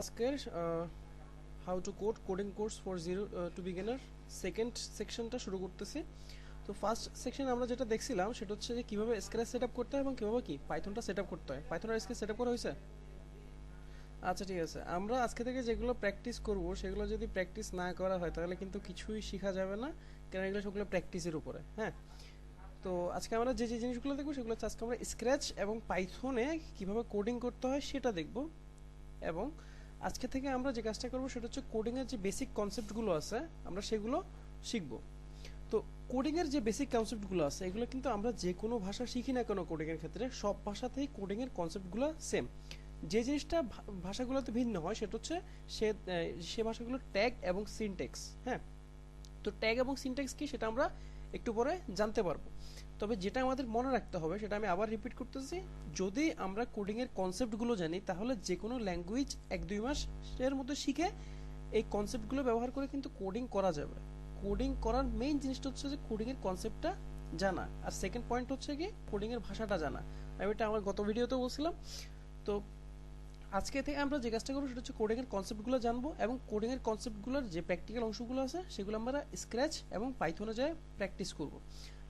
আজকের how to code coding course for zero to beginner second সেকশনটা শুরু করতেছি। তো ফার্স্ট সেকশন আমরা যেটা দেখছিলাম সেটা হচ্ছে যে কীভাবে স্ক্র্যাচ সেট আপ করতে হয় এবং কীভাবে কি পাইথনটা সেট আপ করতে হয়। পাইথন আর স্ক্র্যাচ সেট আপ করা হয়েছে? আচ্ছা ঠিক আছে, আমরা আজকে থেকে যেগুলো প্র্যাকটিস করব সেগুলো যদি প্র্যাকটিস না করা হয় তাহলে কিন্তু কিছুই শেখা যাবে না, কারণ এগুলো সবগুলো প্র্যাকটিসের উপরে। হ্যাঁ, তো আজকে আমরা যে যে জিনিসগুলো দেখবো সেগুলো হচ্ছে আজকে আমরা স্ক্র্যাচ এবং পাইথনে কীভাবে কোডিং করতে হয় সেটা দেখব। এবং আজকে থেকে আমরা যে কাজটা করবো সেটা হচ্ছে কোডিংয়ের যে বেসিক কনসেপ্টগুলো আছে আমরা সেগুলো শিখব। তো কোডিংয়ের যে বেসিক কনসেপ্টগুলো আছে এগুলো কিন্তু আমরা যে কোনো ভাষা শিখি না কেন কোডিংয়ের ক্ষেত্রে সব ভাষাতেই কোডিংয়ের কনসেপ্টগুলো সেম। যে জিনিসটা ভাষাগুলোতে ভিন্ন হয় সেটা হচ্ছে সে সে ভাষাগুলোর ট্যাগ এবং সিনট্যাক্স। হ্যাঁ, তো ট্যাগ এবং সিনট্যাক্স কি সেটা আমরা একটু পরে জানতে পারবো। তবে যেটা আমাদের মনে রাখতে হবে সেটা আমি আবার রিপিট করতেছি, যদি আমরা কোডিংয়ের কনসেপ্টগুলো জানি তাহলে যে কোনো ল্যাঙ্গুয়েজ 1-2 মাসের মধ্যে শিখে এই কনসেপ্টগুলো ব্যবহার করে কিন্তু কোডিং করা যাবে। কোডিং করার মেইন জিনিসটা হচ্ছে যে কোডিংয়ের কনসেপ্টটা জানা, আর সেকেন্ড পয়েন্ট হচ্ছে কি কোডিংয়ের ভাষাটা জানা। আমি এটা আমার গত ভিডিওতেও বলছিলাম। তো আজকে থেকে আমরা যে কাজটা করবো সেটা হচ্ছে কোডিংয়ের কনসেপ্টগুলো জানবো এবং কোডিংয়ের কনসেপ্টগুলোর যে প্র্যাকটিক্যাল অংশগুলো আছে সেগুলো আমরা স্ক্র্যাচ এবং পাইথনে যায় প্র্যাকটিস করব।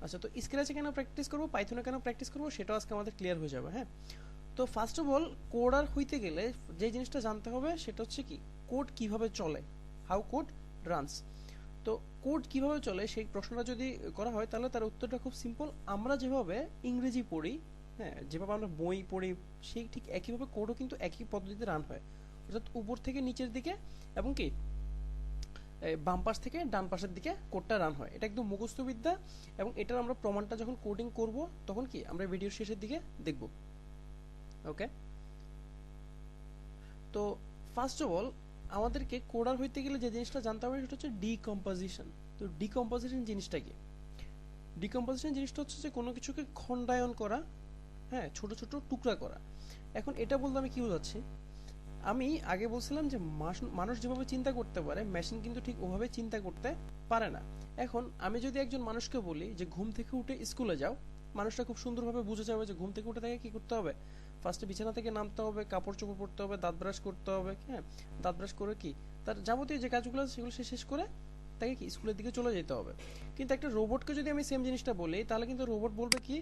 আচ্ছা, তো স্ক্র্যাচে কেন প্র্যাকটিস করবো, পাইথনে কেন প্র্যাকটিস করবো সেটাও আজকে আমাদের ক্লিয়ার হয়ে যাবে। হ্যাঁ, তো ফার্স্ট অফ অল কোডার হইতে গেলে যে জিনিসটা জানতে হবে সেটা হচ্ছে কি কোড কিভাবে চলে, হাউ কোড রানস। তো কোড কিভাবে চলে সেই প্রশ্নটা যদি করা হয় তাহলে তার উত্তরটা খুব সিম্পল। আমরা যেভাবে ইংরেজি পড়ি, হ্যাঁ, যেভাবে আমরা বই পড়ি সেই ঠিক একইভাবে কোডও কিন্তু একই পদ্ধতিতে রান হয়, অর্থাৎ উপর থেকে নিচের দিকে এবং কি বাম পাশ থেকে ডান পাশের দিকে কোডটা রান হয়। এটা একদম মুখস্থ বিদ্যা এবং এটার আমরা প্রমাণটা যখন কোডিং করব তখন কি আমরা ভিডিওর শেষের দিকে দেখব। ওকে, তো ফার্স্ট অফ অল আমাদেরকে কোডার হইতে গেলে যে জিনিসটা জানতে হবে সেটা হচ্ছে ডিকম্পোজিশন। তো ডিকম্পোজিশন জিনিসটা কি? ডিকম্পোজিশন জিনিসটা হচ্ছে যে কোনো কিছুকে খণ্ডায়ন করা, হ্যাঁ, ছোট ছোট টুকরা করা। এখন এটা বলতে আমি কি বোঝাচ্ছি, আমি আগে বলছিলাম যে মানুষ যেভাবে চিন্তা করতে পারে মেশিন কিন্তু ঠিক ওভাবে চিন্তা করতে পারে না। এখন আমি যদি একজন মানুষকে বলি যে ঘুম থেকে উঠে স্কুলে যাও, মানুষটা খুব সুন্দরভাবে বুঝে যাবে যে ঘুম থেকে উঠে তাকে কি করতে হবে, ফার্স্টে বিছানা থেকে নামতে হবে, কাপড় চোপড় পরতে হবে, দাঁত ব্রাশ করতে হবে। হ্যাঁ, দাঁত ব্রাশ করে কি তার যাবতীয় যে কাজগুলো আছে সেগুলো সে শেষ করে তাকে কি স্কুলের দিকে চলে যেতে হবে। কিন্তু একটা রোবটকে যদি আমি সেম জিনিসটা বলি তাহলে কিন্তু রোবট বলবে কি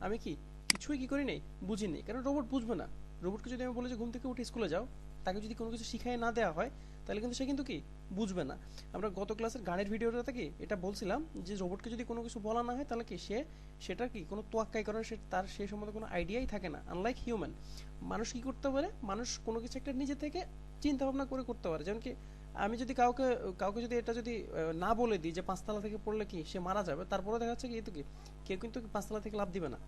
আমি কি কিছুই কি করি নাই, বুঝিনি, কারণ রোবট বুঝবে না। রোবটকে যদি আমি বলি যে ঘুম থেকে উঠে স্কুলে যাও, তাকে যদি কোনো কিছু শিখাই না দেওয়া হয় তাহলে কিন্তু সে কিন্তু কি বুঝবে না। আমরা গত ক্লাসের গানের ভিডিওটাতে কি এটা বলছিলাম যে রোবটকে যদি কোনো কিছু বলা না হয় তাহলে কি সে সেটা কি কোনো তোয়াক্কাই করে, সে তার সেই সম্বন্ধে কোনো আইডিয়াই থাকে না। আনলাইক হিউম্যান, মানুষ কি করতে পারে, মানুষ কোনো কিছু একটা নিজে থেকে চিন্তা ভাবনা করে করতে পারে। যেমন কি আমি যদি কাউকে কাউকে যদি এটা যদি না বলে দিই যে 5 তলা থেকে পড়লে কি সে মারা যাবে, তারপরে দেখা যাচ্ছে কি তো কি কেউ কিন্তু 5 তলা থেকে লাফ দিবে না।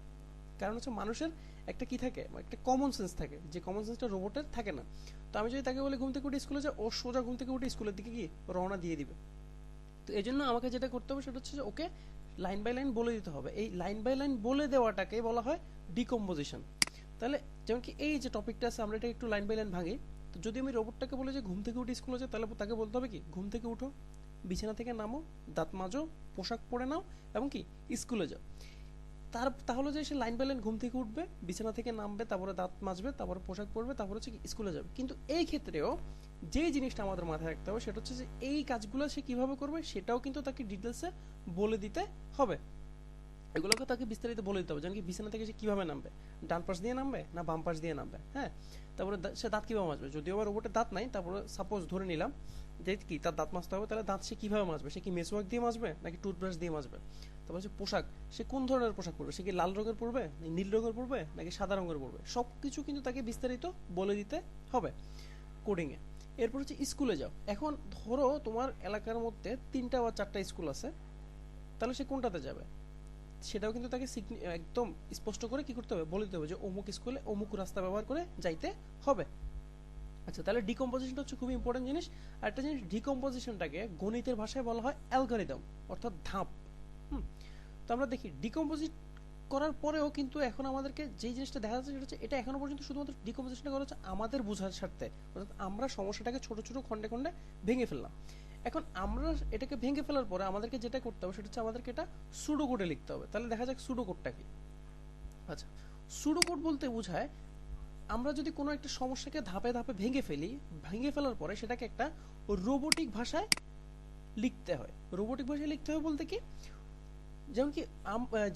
কারণ হচ্ছে মানুষের একটা কি থাকে, একটা কমন সেন্স থাকে, যে কমন সেন্সটা রোবটের থাকে না। তো আমি যদি তাকে বলি ঘুম থেকে উঠে স্কুলে যাও, ও সোজা ঘুম থেকে উঠে স্কুলের দিকে কি রওনা দিয়ে দিবে। তো এই জন্য আমাকে যেটা করতে হবে সেটা হচ্ছে যে ওকে লাইন বাই লাইন বলে দিতে হবে। এই লাইন বাই লাইন বলে দেওয়াটাকে বলা হয় ডিকম্পোজিশন। তাহলে যেমন কি এই যে টপিকটা আছে আমরা এটা একটু লাইন বাই লাইন ভাঙি। তো যদি আমি রোবটটাকে বলি যে ঘুম থেকে উঠে স্কুলে যাও তাহলে তাকে বলতে হবে কি ঘুম থেকে উঠো, বিছানা থেকে নামো, দাঁত মাজো, পোশাক পরে নাও এবং কি স্কুলে যাও। তাহলে যে সে লাইন বাই লাইন ঘুম থেকে উঠবে, বিছানা থেকে নামবে, তারপরে দাঁত মাজবে, তারপরে পোশাক পরবে, তারপরে হচ্ছে স্কুলে যাবে। কিন্তু এই ক্ষেত্রেও যে জিনিসটা আমাদের মাথায় রাখতে হবে সেটা হচ্ছে যে এই কাজগুলো সে কিভাবে করবে সেটাও কিন্তু তাকে ডিটেলসে বলে দিতে হবে। এগুলোকে তাকে বিস্তারিত বলে দিতে হবে, যেমন কি বিছানা থেকে সে কিভাবে নামবে, ডান পাশ দিয়ে নামবে না বাম পাশ দিয়ে নামবে। হ্যাঁ, তারপরে সে দাঁত কিভাবে মাজবে, যদিও আবার রোবটের দাঁত নাই, তারপরে সাপোজ ধরে নিলাম যে কি তার দাঁত মাজতে হবে, তাহলে দাঁত সে কিভাবে মাজবে, সে কি মেসওয়াক দিয়ে মাজবে নাকি টুথব্রাশ দিয়ে মাজবে। তারপর হচ্ছে পোশাক, সে কোন ধরনের পোশাক পরবে, সে কি লাল রঙের পরবে, নীল রঙের পরবে নাকি সাদা রঙের পরবে, সব কিছু কিন্তু তাকে বিস্তারিত বলে দিতে হবে কোডিংয়ে। এরপর হচ্ছে স্কুলে যাও। এখন ধরো তোমার এলাকার মধ্যে 3টা বা 4টা স্কুল আছে, তাহলে সে কোনটাতে যাবে সেটাও কিন্তু তাকে একদম স্পষ্ট করে কি করতে হবে, বলে দিতে হবে যে অমুক স্কুলে অমুক রাস্তা ব্যবহার করে যাইতে হবে। আচ্ছা, তাহলে ডিকম্পোজিশনটা হচ্ছে খুবই ইম্পর্টেন্ট জিনিস। আর একটা জিনিস, ডিকম্পোজিশনটাকে গণিতের ভাষায় বলা হয় অ্যালগরিদম, অর্থাৎ ধাপ। তো আমরা দেখি ডিকম্পোজিট করার পরেও কিন্তু এখন আমাদেরকে যে জিনিসটা দেখা যাচ্ছে সেটা হচ্ছে এটা এখনো পর্যন্ত শুধুমাত্র ডিকম্পোজিশনটা করা হচ্ছে আমাদের বোঝার স্বার্থে, অর্থাৎ আমরা সমস্যাটাকে ছোট ছোট খণ্ডে খণ্ডে ভেঙে ফেললাম। এখন আমরা এটাকে ভেঙে ফেলার পরে আমাদেরকে যেটা করতে হবে সেটা হচ্ছে আমাদেরকে এটা সুডো কোডে লিখতে হবে। তাহলে দেখা যাক সুডো কোডটা কি। আচ্ছা, সুডো কোড বলতে বোঝায় আমরা যদি কোনো একটা সমস্যাকে ধাপে ধাপে ভেঙে ফেলার পরে সেটাকে একটা রোবোটিক ভাষায় লিখতে হয়। রোবোটিক ভাষায় লিখতে হয় বলতে কি, যেমন কি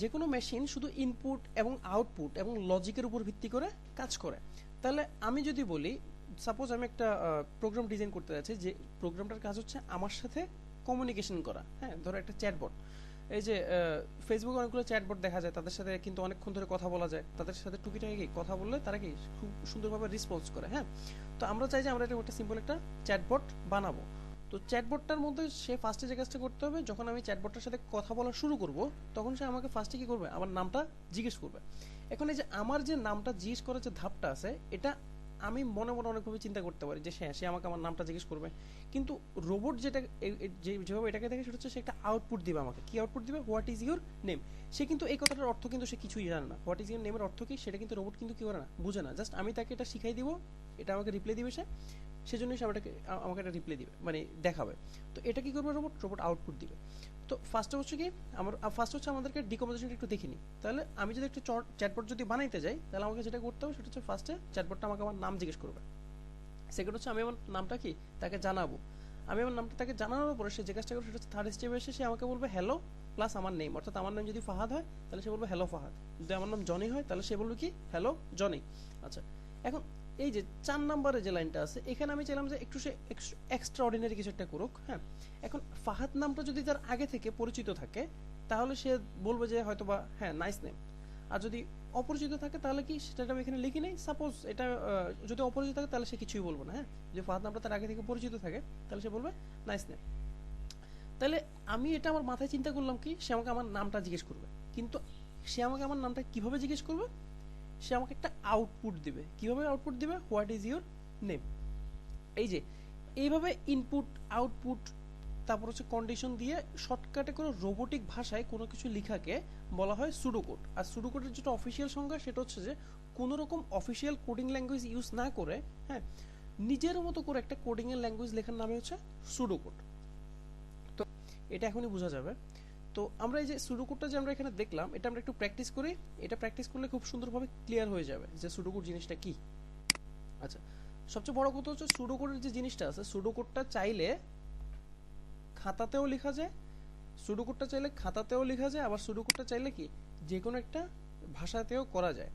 যে কোনো মেশিন শুধু ইনপুট এবং আউটপুট এবং লজিকের উপর ভিত্তি করে কাজ করে। তাহলে আমি যদি বলি, সাপোজ আমি একটা প্রোগ্রাম ডিজাইন করতে যাচ্ছি, যে প্রোগ্রামটার কাজ হচ্ছে আমার সাথে কমিউনিকেশন করা। হ্যাঁ, ধরো একটা চ্যাটবট, এই যে ফেসবুকে অনেকগুলো চ্যাটবট দেখা যায়, তাদের সাথে কিন্তু অনেকক্ষণ ধরে কথা বলা যায়, তাদের সাথে টুকিটাকি কথা বললে তারা কি খুব সুন্দরভাবে রেসপন্স করে। হ্যাঁ, তো আমরা চাই যে আমরা একটা সিম্পল একটা চ্যাটবট বানাবো। তো চ্যাটবটটার মধ্যে সে ফার্স্টে যে কাজটা করতে হবে, যখন আমি চ্যাটবটটার সাথে কথা বলা শুরু করব তখন সে আমাকে ফার্স্টে কি করবে, আমার নামটা জিজ্ঞেস করবে। এখন এই যে আমার যে নামটা জিজ্ঞেস করার যে ধাপটা আছে, এটা আমি মনে মনে অনেকভাবে চিন্তা করতে পারি যে সে আমাকে আমার নামটা জিজ্ঞেস করবে, কিন্তু রোবট যেটা যেভাবে এটাকে দেখে সেটা হচ্ছে সে একটা আউটপুট দিবে আমাকে। কি আউটপুট দিবে? What is your name. সে কিন্তু এই কথাটার অর্থ কিন্তু সে কিছুই জানে না, হোয়াট ইজ ইউর নেমের অর্থ কি সেটা কিন্তু রোবট কিন্তু কি করে না, বুঝে না। জাস্ট আমি তাকে এটা শিখাই দিব, এটা আমাকে রিপ্লাই দিবে সে, সেজন্যই সে আমাকে একটা রিপ্লাই দিবে, মানে দেখাবে। তো এটা কি করবে রোবট আউটপুট দিবে। তো ফার্স্ট হচ্ছে কি, ফার্স্ট হচ্ছে আমাদেরকে ডিকম্পোজিশনটা একটু দেখে নিই। তাহলে আমি যদি একটা চ্যাটবট যদি বানাইতে যাই, তাহলে আমাকে যেটা করতে হবে সেটা হচ্ছে ফার্স্টে চ্যাটবটটা আমাকে আমার নাম জিজ্ঞেস করবে। সেকেন্ড হচ্ছে আমি আমার নামটা কি তাকে জানাবো। আমি আমার নামটা তাকে জানানোর পরে সে যে কাজটা করবে সেটা হচ্ছে থার্ড স্টেপে এসে সে আমাকে বলবে হ্যালো প্লাস আমার নেম। অর্থাৎ আমার নাম যদি ফাহাদ হয় তাহলে সে বলবে হ্যালো ফাহাদ, যদি আমার নাম জনি হয় তাহলে সে বলবে কি হ্যালো জনি। আচ্ছা, এখন এই যে 4 নম্বরে যে লাইনটা আছে, এখানে আমি চাইলাম যে একটু সে এক্সট্রা অর্ডিনারি কিছু একটা করুক। হ্যাঁ, এখন ফাহাদ নামটা যদি তার আগে থেকে পরিচিত থাকে তাহলে সে বলবে যে হয়তোবা হ্যাঁ নাইস নেম। আর যদি অপরিচিত থাকে তাহলে কি, সেটা আমি এখানে লিখি নেই। সাপোজ এটা যদি অপরিচিত থাকে তাহলে সে কিছুই বলবে না। হ্যাঁ, যে ফাহাদ নামটা তার আগে থেকে পরিচিত থাকে তাহলে সে বলবে নাইস নেম। তাহলে আমি এটা আমার মাথায় চিন্তা করলাম কি, সে আমাকে আমার নামটা জিজ্ঞেস করবে, কিন্তু সে আমাকে আমার নামটা কিভাবে জিজ্ঞেস করবে, সে আমাকে একটা আউটপুট দিবে। কিভাবে আউটপুট দিবে? What is your name. এই যে এইভাবে ইনপুট আউটপুট তারপর হচ্ছে কন্ডিশন দিয়ে শর্টকাটে করে রোবোটিক ভাষায় কোনো কিছু লেখাকে বলা হয় সুডোকোড। আর সুডোকোডের যেটা অফিসিয়াল সংজ্ঞা সেটা হচ্ছে যে কোনো রকম অফিসিয়াল কোডিং ল্যাঙ্গুয়েজ ইউজ না করে, হ্যাঁ, নিজের মতো করে একটা কোডিং এর ল্যাঙ্গুয়েজ লেখার নামে হচ্ছে সুডোকোড। তো এটা এখনই বোঝা যাবে। তো আমরা এই যে সুডোকোডটা যে আমরা এখানে দেখলাম, এটা আমরা একটু প্র্যাকটিস করি। এটা প্র্যাকটিস করলে খুব সুন্দরভাবে ক্লিয়ার হয়ে যাবে যে সুডোকোড জিনিসটা কি। আচ্ছা, সবচেয়ে বড় কথা হচ্ছে সুডোকোডের যে জিনিসটা আছে, সুডোকোডটা চাইলে খাতাতেও লেখা যায়, সুডোকোডটা চাইলে খাতাতেও লেখা যায়, আবার সুডোকোডটা চাইলে কি যে কোনো একটা ভাষাতেও করা যায়।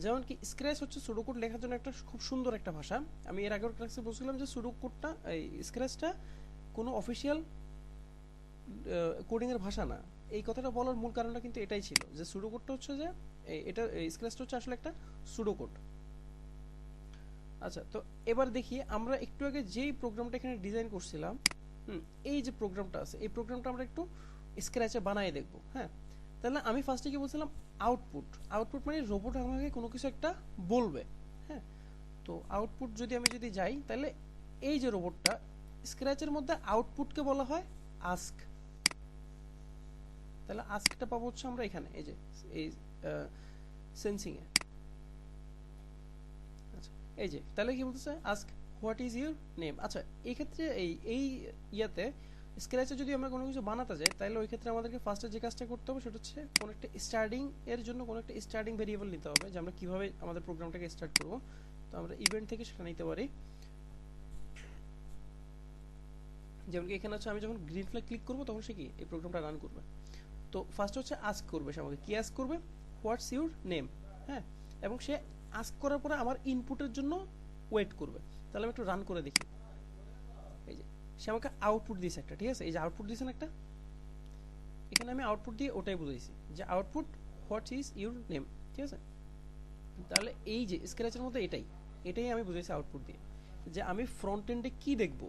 যেমন কি স্ক্র্যাচ হচ্ছে সুডোকোড লেখার জন্য একটা খুব সুন্দর একটা ভাষা। আমি এর আগের ক্লাসে বলছিলাম যে সুডোকোডটা এই স্ক্র্যাচটা কোনো অফিসিয়াল কোডিং এর ভাষা না। এই কথাটা বলার মূল কারণটা কিন্তু এটাই ছিল যে সুডোকোডটা হচ্ছে যে এটা স্ক্র্যাচটা হচ্ছে আসলে একটা সুডোকোড। আচ্ছা, তো এবার দেখি আমরা একটু আগে যেই প্রোগ্রামটা এখানে ডিজাইন করছিলাম, এই যে প্রোগ্রামটা আছে, এই প্রোগ্রামটা আমরা একটু স্ক্র্যাচে বানিয়ে দেখব। হ্যাঁ, তাহলে আমি ফার্স্টে কি বলছিলাম, আউটপুট মানে রোবট আমাকে কোনো কিছু একটা বলবে। হ্যাঁ, তো আউটপুট যদি যাই, তাহলে এই যে রোবটটা স্ক্র্যাচের মধ্যে আউটপুটকে বলা হয় আস্ক। তাহলে আস্কটা পাবো হচ্ছে আমরা এখানে এই যে এই সেন্সিং এ। আচ্ছা, এই যে তাহলে কি বলতেছে, ask what is your name. আচ্ছা, এই ক্ষেত্রে এই ইয়াতে স্ক্র্যাচে যদি আমরা কোনো কিছু বানাতে যাই, তাহলে ওই ক্ষেত্রে আমাদেরকে ফার্স্টে যে কাজটা করতে হবে সেটা হচ্ছে কোনো একটা স্টার্টিং এর জন্য কোনো একটা স্টার্টিং ভেরিয়েবল নিতে হবে, যে আমরা কিভাবে আমাদের প্রোগ্রামটাকে স্টার্ট করব। তো আমরা ইভেন্ট থেকে সেটা নিতে পারি। যেমন কি এখানে হচ্ছে আমি যখন গ্রিন ফ্ল্যাগ ক্লিক করব তখন সে কি এই প্রোগ্রামটা রান করবে। তো ফার্স্ট হচ্ছে আস্ক করবে, সে আমাকে কি আস্ক করবে, হোয়াটস ইউর নেম। হ্যাঁ, এবং সে আস্ক করার পরে আমার ইনপুটের জন্য ওয়েট করবে। তাহলে আমি একটু রান করে দেখি। এই যে সে আমাকে আউটপুট দিয়েছে একটা, ঠিক আছে, এই যে আউটপুট দিয়েছেন একটা, এখানে আমি আউটপুট দিয়ে ওটাই বুঝাইছি যে output what is your name. ঠিক আছে, তাহলে এই যে স্ক্র্যাচের মধ্যে এটাই আমি বুঝাইছি আউটপুট দিয়ে, যে আমি ফ্রন্ট এন্ডে কি দেখব।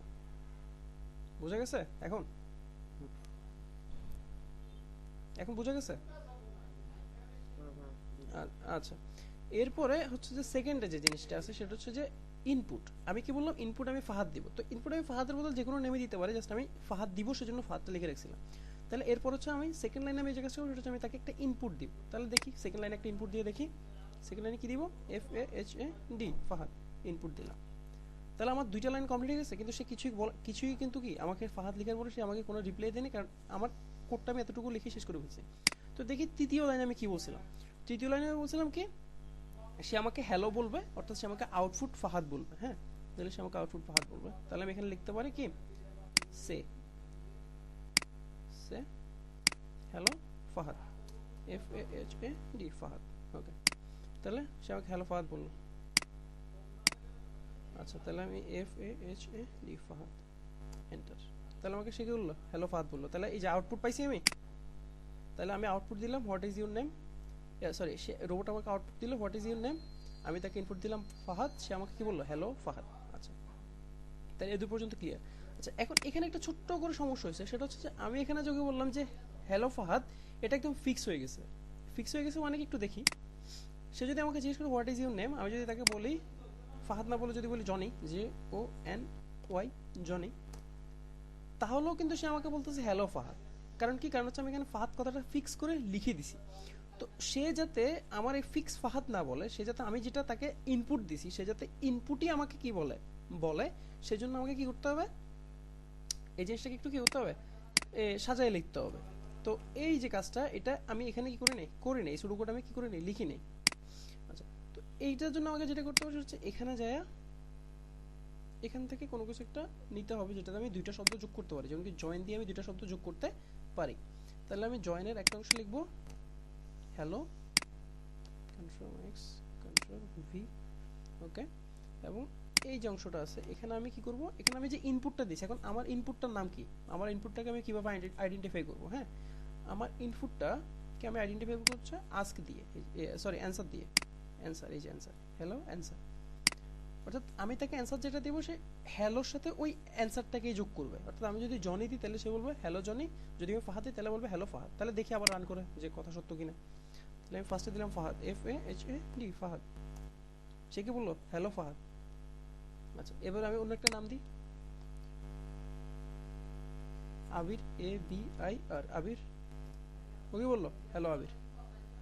বোঝা গেছে? এখন বোঝা গেছে? আচ্ছা, এরপরে হচ্ছে যে সেকেন্ডে যে জিনিসটা আছে সেটা হচ্ছে যে ইনপুট। আমি কি বললাম, ইনপুট আমি ফাহাদ দিব। তো ইনপুট আমি ফাহাদের বদলে যে কোনো নেমে দিতে পারি, জাস্ট আমি ফাহাদ দিব সেজন্য ফাহাদটা লিখে রাখছিলাম। তাহলে এরপর হচ্ছে আমি সেকেন্ড লাইনে আমি যে কাজটা করব সেটা হচ্ছে আমি তাকে একটা ইনপুট দিব। তাহলে দেখি সেকেন্ড লাইনে একটা ইনপুট দিয়ে দেখি, সেকেন্ড লাইনে কি দিব, FAHAD ফাহাদ ইনপুট দিলাম। তাহলে আমার দুইটা লাইন কমপ্লিট হয়ে গেছে, কিন্তু সে কিছুই কিন্তু কি আমাকে ফাহাদ লেখার পরে সে আমাকে কোনো রিপ্লাই দেয়নি, কারণ আমার কোডটা আমি এতটুকু লিখে শেষ করে ফেলছি। তো দেখি তৃতীয় লাইনে আমি কি বলছিলাম, তৃতীয় লাইনে আমি বলছিলাম কি সে আমাকে হ্যালো বলবে, অর্থাৎ সে আমাকে আউটপুট ফাহাদ বলবে। হ্যাঁ, তাহলে সে আমাকে আউটপুট ফাহাদ বলবে। তাহলে আমি এখানে লিখতে পারি কি, সে সে হ্যালো ফাহাদ, FAHAD ফাহাদ। ওকে, তাহলে সে আমাকে হ্যালো ফাহাদ বললো। আচ্ছা, তাহলে আমি FAHAD ফাহাদ, এন্টার। তাহলে আমাকে সে কি বললো, হ্যালো ফাহাদ বললো। তাহলে এই যে আউটপুট পাইছি আমি, তাহলে আমি আউটপুট দিলাম what is your name, sorry say robot আমাকে আউটপুট দিল হোয়াট ইজ ইউর নেম, আমি তাকে ইনপুট দিলাম ফাহাদ, সে আমাকে কি বললো, হ্যালো ফাহাদ। আচ্ছা, তাহলে এই দুই পর্যন্ত ক্লিয়ার। আচ্ছা, এখন এখানে একটা ছোট্ট করে সমস্যা হয়েছে, সেটা হচ্ছে যে আমি এখানে যোগে বললাম যে হ্যালো ফাহাদ, এটা একদম ফিক্স হয়ে গেছে। ফিক্স হয়ে গেছে মানে কি, একটু দেখি। সে যদি আমাকে জিজ্ঞেস করে হোয়াট ইজ ইউর নেম, আমি যদি তাকে বলি ফাহাদ না বলে যদি বলি জনি, JONY, জনি, তাহলেও কিন্তু সে আমাকে বলতেছে হ্যালো ফাহাদ। কারণ কি, কারণ হচ্ছে আমি এখানে ফাহাদ কথাটা ফিক্স করে লিখে দিছি। তো সে যাতে আমার এই ফিক্স ফাহাদ না বলে, সে যাতে আমি যেটা তাকে ইনপুট দিছি, সে যাতে ইনপুটই আমাকে কি বলে বলে, সেজন্য আমাকে কি করতে হবে, এই জিনিসটাকে একটু কি করতে হবে, সাজায় লিখতে হবে। তো এই যে কাজটা, এটা আমি এখানে কি করে নেই শুরু করে আমি কি করে নেই, লিখি নেই। আচ্ছা, তো এইটার জন্য আমাকে যেটা করতে হবে হচ্ছে এখানে যায়, এখান থেকে কোনো কিছু একটা নিতে হবে যেটাতে আমি দুইটা শব্দ যোগ করতে পারি, যেমন কি জয়েন দিয়ে আমি দুইটা শব্দ যোগ করতে পারি। তাহলে আমি জয়েনের একটা অংশ লিখবো hello, control X, control V, okay. এবং এই যে অংশটা আছে এখানে আমি কি করব, এখানে আমি যে ইনপুটটা দিছি, এখন আমার ইনপুটটার নাম কি, আমার ইনপুটটাকে আমি কিভাবে আইডেন্টিফাই করব। হ্যাঁ, আমার ইনপুটটাকে আমি আইডেন্টিফাই করব হচ্ছে আস্ক দিয়ে, সরি অ্যানসার দিয়ে, অ্যানসার, এই যে অ্যানসার, হ্যালো অ্যানসার। অর্থাৎ আমি তাকে অ্যানসার যেটা দেবো, সে হ্যালোর সাথে ওই অ্যানসারটাকেই যোগ করবে। অর্থাৎ আমি যদি জনি দিই তাহলে সে বলবে হ্যালো জনি, যদি আমি ফাহাদ দিই তাহলে বলবে হ্যালো ফাহাদ। তাহলে দেখি আবার রান করে যে কথা সত্য কিনা। তাহলে আমি ফার্স্টে দিলাম ফাহাদ, FAHAD ফাহাদ, সে কি বললো, হ্যালো ফাহাদ। আচ্ছা, এবার আমি অন্য একটা নাম দিই, আবির, ABIR, আবির, ও কি বললো, হ্যালো আবির।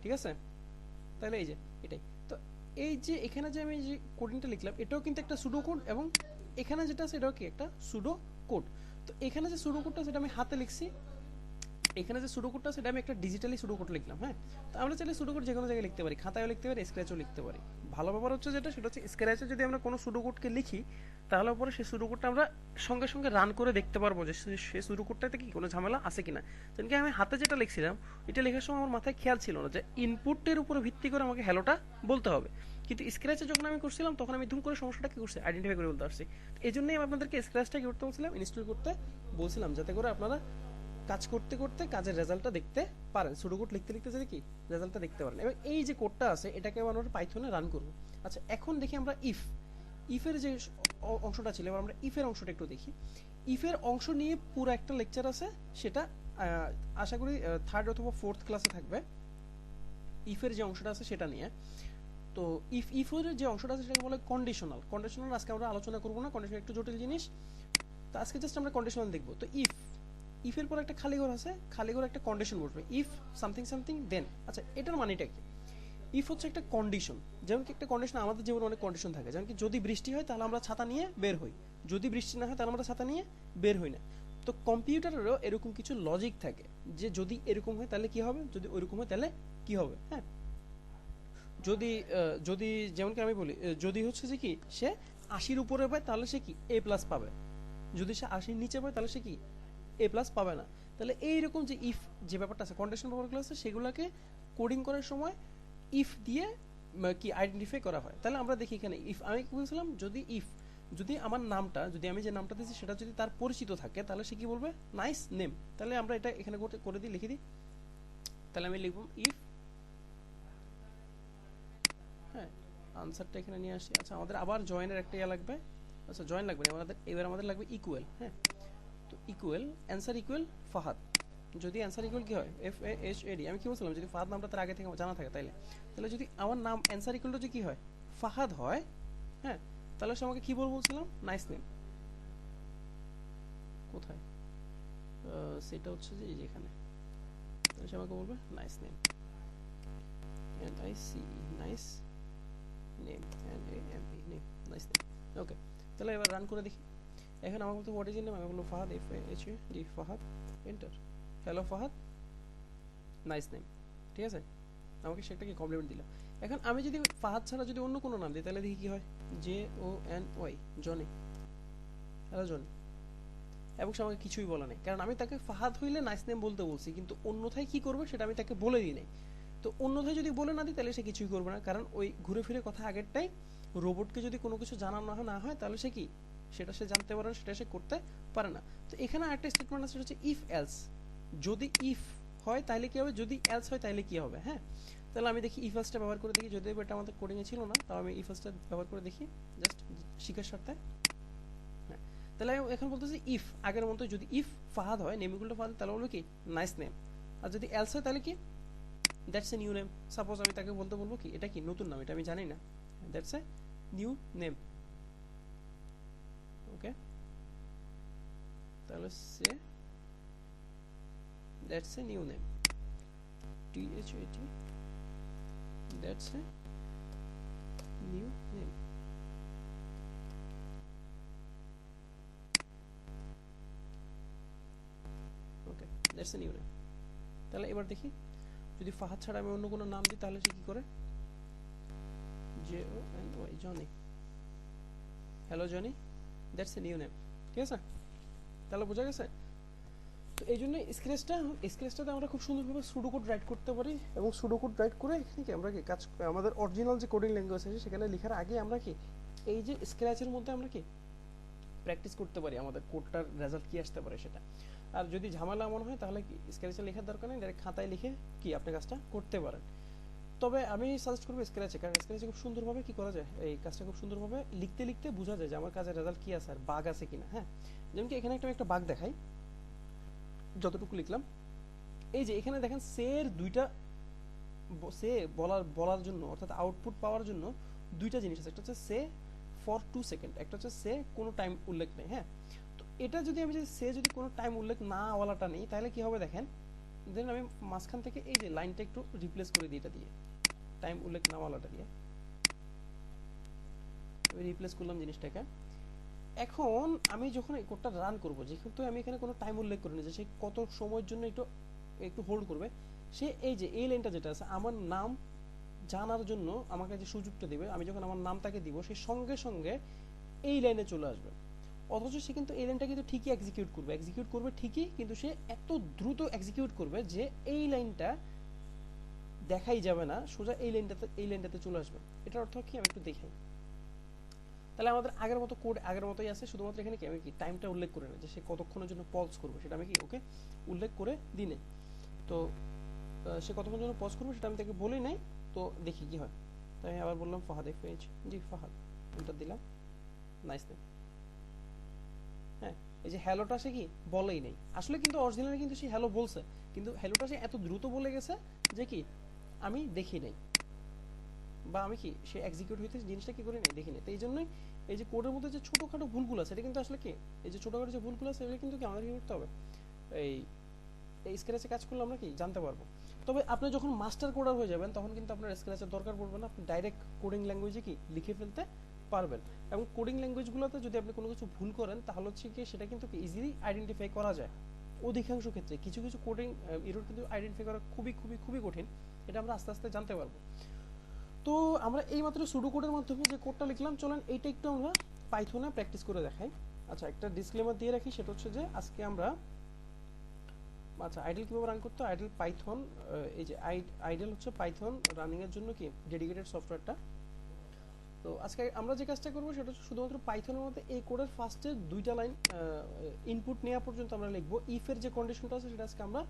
ঠিক আছে, তাহলে এই যে এটাই। তো এই যে এখানে যে আমি যে কোডিংটা লিখলাম, এটাও কিন্তু একটা সুডো কোড, এবং এখানে যেটা আছে এটাও কি একটা সুডো কোড। তো এখানে যে সুডো কোডটা সেটা আমি হাতে লিখছি, এখানে যে সুডো কোডটা সেটা আমি একটা ডিজিটালি সুডো কোড লিখলাম। হ্যাঁ, তো আমরা চাইলে সুডো কোড যে কোনো জায়গায় লিখতে পারি, খাতায়ও লিখতে পারি, স্ক্র্যাচও লিখতে পারি। ভালো ব্যাপার হচ্ছে যেটা, সেটা হচ্ছে স্ক্র্যাচে যদি আমরা কোনো সুডো কোডকে লিখি, তাহলে পরে সেই সুডো কোডটা আমরা সঙ্গে সঙ্গে রান করে দেখতে পারবো যে সেই সুডো কোডটাতে কি কোনো ঝামেলা আছে কিনা। যেন কি আমি হাতে যেটা লিখছিলাম, এটা লেখার সময় আমার মাথায় খেয়াল ছিল না যে ইনপুটের উপরে ভিত্তি করে আমাকে হ্যালোটা বলতে হবে, কিন্তু স্ক্র্যাচে যখন আমি করছিলাম তখন আমি ধুম করে সমস্যাটা কি করছি, আইডেন্টিফাই করে বলতে পারছি। এই জন্যই আমি আপনাদেরকে স্ক্র্যাচটা কি করতে বলছিলাম, ইনস্টল করতে বলছিলাম, যাতে করে আপনারা কাজ করতে করতে কাজের রেজাল্টটা দেখতে পারেন, সুডো কোড লিখতে লিখতে যদি কি রেজাল্টটা দেখতে পারেন। এবং এই যে কোডটা আছে এটাকে আমরা পাইথনে রান করব। আচ্ছা, এখন দেখি আমরা ইফের যে অংশটা ছিল, এবার আমরা ইফের অংশটা একটু দেখি। ইফের অংশ নিয়ে পুরো একটা লেকচার আছে, সেটা আশা করি থার্ড অথবা ফোর্থ ক্লাসে থাকবে। ইফের যে অংশটা আছে সেটা নিয়ে, তো ইফের যে অংশটা আছে সেটাকে বলে কন্ডিশনাল। কন্ডিশনাল আজকে আমরা আলোচনা করবো না, কন্ডিশনাল একটু জটিল জিনিস, তো আজকে জাস্ট আমরা কন্ডিশনাল দেখবো। তো ইফের পর একটা খালি ঘর আছে, খালি ঘর একটা কন্ডিশন বসবে, ইফ সামথিং সামথিং দেন। আচ্ছা, এটার মানেটা কি, ইফ হচ্ছে একটা কন্ডিশন। যেমন কি একটা কন্ডিশন, আমাদের জীবনে অনেক কন্ডিশন থাকে, যেমন কি যদি বৃষ্টি হয় তাহলে আমরা ছাতা নিয়ে বের হই, যদি বৃষ্টি না হয় তাহলে আমরা ছাতা নিয়ে বের হই না। তো কম্পিউটারেরও এরকম কিছু লজিক থাকে, যে যদি এরকম হয় তাহলে কি হবে, যদি ওইরকম হয় তাহলে কি হবে। হ্যাঁ, যদি যদি যেমন কি আমি বলি, যদি হচ্ছে যে কি সে 80-র উপরে পায় তাহলে সে কি A+ পাবে, যদি সে 80-র নিচে পায় তাহলে সে কি A+ পাবে না। তাহলে এইরকম যে ইফ যে ব্যাপারটা আছে, কন্ডিশন ব্যাপারগুলো আছে, সেগুলোকে কোডিং করার সময় ইফ দিয়ে কি আইডেন্টিফাই করা হয়। তাহলে আমরা দেখি এখানে ইফ, আমি কি বলছিলাম, যদি আমার নামটা, যদি আমি যে নামটা দিয়েছি সেটা যদি তার পরিচিত থাকে, তাহলে সে কি বলবে, নাইস নেম। তাহলে আমরা এটা এখানে করে দিই, লিখে দিই। তাহলে আমি লিখব ইফ, হ্যাঁ, আনসারটা এখানে নিয়ে আসি। আচ্ছা, আমাদের আবার জয়েনের একটা ইয়া লাগবে। আচ্ছা, জয়েন লাগবে না আমাদের, এবার আমাদের লাগবে ইকুয়াল। হ্যাঁ, তো ইকুয়াল, অ্যান্সার ইকুয়াল ফাহাদ। যদি অ্যান্সার ইকুয়াল কি হয়, FAHAD, আমি কি বলছিলাম, যদি ফাহাদ নামটা তার আগে থেকে জানা থাকে, তাহলে যদি আমার নাম অ্যান্সার ইকুয়াল টু কি হয়, ফাহাদ হয়, হ্যাঁ, তাহলে সে আমাকে কি বলছিলাম, নাইস নেম। কোথায়, সেটা হচ্ছে যে এই যে এখানে, তাহলে সে আমাকে বলবে nice name, NICE, nice name, NAME, name, nice name. Okay, তাহলে এবার রান করে দেখি। এখন আমার বলতে হোয়াট ইজ ইন নেম, আমি বলবো Fahad, FAHAD Fahad, enter, hello Fahad, nice name. ঠিক আছে, আমাকে সেটাকে কমপ্লিমেন্ট দিল। এখন আমি যদি ফাহাদ ছাড়া যদি অন্য কোনো নাম দিই তাহলে দেখি কি হয়, JONY, জনি। Hello Johnny. এবং সে আমাকে কিছুই বলে নাই, কারণ আমি তাকে ফাহাদ হইলে নাইস নেম বলতে বলছি, কিন্তু অন্যথায় কি করবে সেটা আমি তাকে বলে দিই নাই। তো অন্যথায় যদি বলে না দিই তাহলে সে কিছুই করবে না, কারণ ওই ঘুরে ফিরে কথা আগেরটাই, রোবটকে যদি কোনো কিছু জানানো না হয় তাহলে সে কি সেটা সে জানতে পারে না, সেটা সে করতে পারে না। তো এখানে আরেকটা স্টেটমেন্ট আছে, সেটা হচ্ছে ইফ এলস। যদি ইফ হয় তাহলে কি হবে, যদি এলস হয় তাহলে কি হবে। হ্যাঁ, তাহলে আমি দেখি ইফ এলসটা ব্যবহার করে দেখি, যদিও এটা আমাদের কোডিংয়ে ছিল না, তাও আমি ইফ এলসটা ব্যবহার করে দেখি জাস্ট শিখার স্বার্থে। হ্যাঁ, তাহলে এখন বলতেছি ইফ আগের মতো, যদি ইফ ফাহাদ হয়, নেম ইকুয়াল টু ফাহাদ, তাহলে বলবো কি নাইস নেম। আর যদি এলস হয় তাহলে কি that's a new name. Suppose আমি তাকে বলতে বলবো কি এটা কি নতুন নাম, এটা আমি জানি না, that's a new name. Okay, তাহলে সে that's a new name, THAT, that's a new name. Okay, that's a new name. তাহলে এবার দেখি যদি ফাহাদ ছাড়া আমি অন্য কোনো নাম দিই তাহলে সে কি করে, JONY, Johnny. Hello Johnny, that's a new name. ঠিক আছে, তাহলে বোঝা গেছে। তো এই জন্য স্ক্র্যাচটাতে আমরা খুব সুন্দরভাবে সুডো কোড রাইট করতে পারি, এবং সুডো কোড রাইট করে এখানে কি আমরা কি কাজ, আমাদের অরিজিনাল যে কোডিং ল্যাঙ্গুয়েজ আছে সেখানে লেখার আগে আমরা কি এই যে স্ক্র্যাচের মধ্যে আমরা কি প্র্যাকটিস করতে পারি আমাদের কোডটার রেজাল্ট কি আসতে পারে সেটা। আর যদি ঝামেলা এমন হয় তাহলে কি স্ক্র্যাচে লেখার দরকার নেই, ডাইরেক্ট খাতায় লিখে কি আপনি কাজটা করতে পারেন। তবে আমি সাজেস্ট করবো স্ক্র্যাচে, কারণ স্ক্র্যাচে খুব সুন্দরভাবে কি করা যায়, এই কাজটা খুব সুন্দরভাবে লিখতে লিখতে বোঝা যায় যে আমার কাজের রেজাল্ট কি আছে আর বাগ আছে কিনা। হ্যাঁ, যেমন কি এখানে একটা বাগ দেখাই, যতটুকু লিখলাম, এই যে এখানে দেখেন সের দুইটা, সে বলার জন্য অর্থাৎ আউটপুট পাওয়ার জন্য দুইটা জিনিস আছে, একটা হচ্ছে সে ফর 2 সেকেন্ড, একটা হচ্ছে সে কোনো টাইম উল্লেখ নেই। হ্যাঁ, তো এটা যদি আমি সে যদি কোনো টাইম উল্লেখ না ওয়ালাটা নেই তাহলে কি হবে দেখেন, দেন আমি মাঝখান থেকে এই যে লাইনটা একটু রিপ্লেস করে দিই, এটা দিয়ে টাইম উল্লেখ না ওয়ালাটা দিয়ে রিপ্লেস করলাম জিনিসটাকে। এখন আমি যখন এই কোডটা রান করবো, যেহেতু আমি এখানে কোনো টাইম উল্লেখ করিনি যে সে কত সময়ের জন্য একটু একটু হোল্ড করবে, সে এই যে এই লাইনটা যেটা আছে আমার নাম জানার জন্য আমাকে যে সুযোগটা দিবে, আমি যখন আমার নাম তাকে দিব সে সঙ্গে সঙ্গে এই লাইনে চলে আসবে। অথচ সে কিন্তু এই লাইনটা কিন্তু ঠিকই এক্সিকিউট করবে ঠিকই, কিন্তু সে এত দ্রুত এক্সিকিউট করবে যে এই লাইনটা দেখাই যাবে না, সোজা এই লাইনটাতে চলে আসবে। এটার অর্থ কি আমি একটু দেখাই। তাহলে আমাদের আগের মতো কোড আগের মতোই আছে, শুধুমাত্র এখানে কি আমি কি টাইমটা উল্লেখ করে না যে সে কতক্ষণের জন্য পজ করবে, সেটা আমি কি ওকে উল্লেখ করে দিই। তো সে কতক্ষণ জন্য পজ করবে সেটা আমি তাকে বলি নাই। তো দেখি কি হয়। তাই আমি আবার বললাম ফাহাদ, FH, জি ফাহাদ, এন্টার দিলাম, নাইস নেম। হ্যাঁ, এই যে হ্যালোটা সে কি বলেই নেই আসলে, কিন্তু অরিজিনালি কিন্তু সে হ্যালো বলছে, কিন্তু হ্যালোটা সে এত দ্রুত বলে গেছে যে কি আমি দেখি নাই, বা আমি কি সে এক্সিকিউট হইতে জিনিসটা কি করি নাই দেখি নাই। তো এই জন্যই এই যে কোডের মধ্যে যে ছোটোখাটো ভুলগুলো আছে, এটা কিন্তু আসলে কি এই যে ছোটোখাটো যে ভুলগুলো আছে এগুলো কিন্তু কি আমাদের কি করতে হবে, এই এই স্ক্র্যাচে কাজ করলে আমরা কি জানতে পারবো। তবে আপনি যখন মাস্টার কোডার হয়ে যাবেন তখন কিন্তু আপনার স্ক্র্যাচের দরকার পড়বে না, আপনি ডাইরেক্ট কোডিং ল্যাঙ্গুয়েজে কি লিখে ফেলতে পারবেন। এবং কোডিং ল্যাঙ্গুয়েজগুলোতে যদি আপনি কোনো কিছু ভুল করেন তাহলে হচ্ছে কি সেটা কিন্তু কি ইজিলি আইডেন্টিফাই করা যায় অধিকাংশ ক্ষেত্রে। কিছু কিছু কোডিং এরর কিন্তু আইডেন্টিফাই করা খুবই খুবই খুবই কঠিন, এটা আমরা আস্তে আস্তে জানতে পারবো। তো আমরা এই মাত্র সুডো কোডের মাধ্যমে যে কোডটা লিখলাম, চলেন এইটা একটু আমরা পাইথনে প্র্যাকটিস করে দেখাই। আচ্ছা, একটা ডিসক্লেমার দিয়ে রাখি, সেটা হচ্ছে যে আজকে আমরা আচ্ছা আইডল কিভাবে রান করতে হয়, আইডল পাইথন, এই যে আইডল হচ্ছে পাইথন রানিং এর জন্য কি ডেডিকেটেড সফটওয়্যারটা। তো আজকে আমরা যে কাজটা করবো সেটা হচ্ছে শুধুমাত্র পাইথনের মধ্যে এই কোডের ফার্স্টে দুইটা লাইন ইনপুট নেওয়া পর্যন্ত আমরা লিখবো। ইফের যে কন্ডিশনটা আছে সেটা আজকে আমরা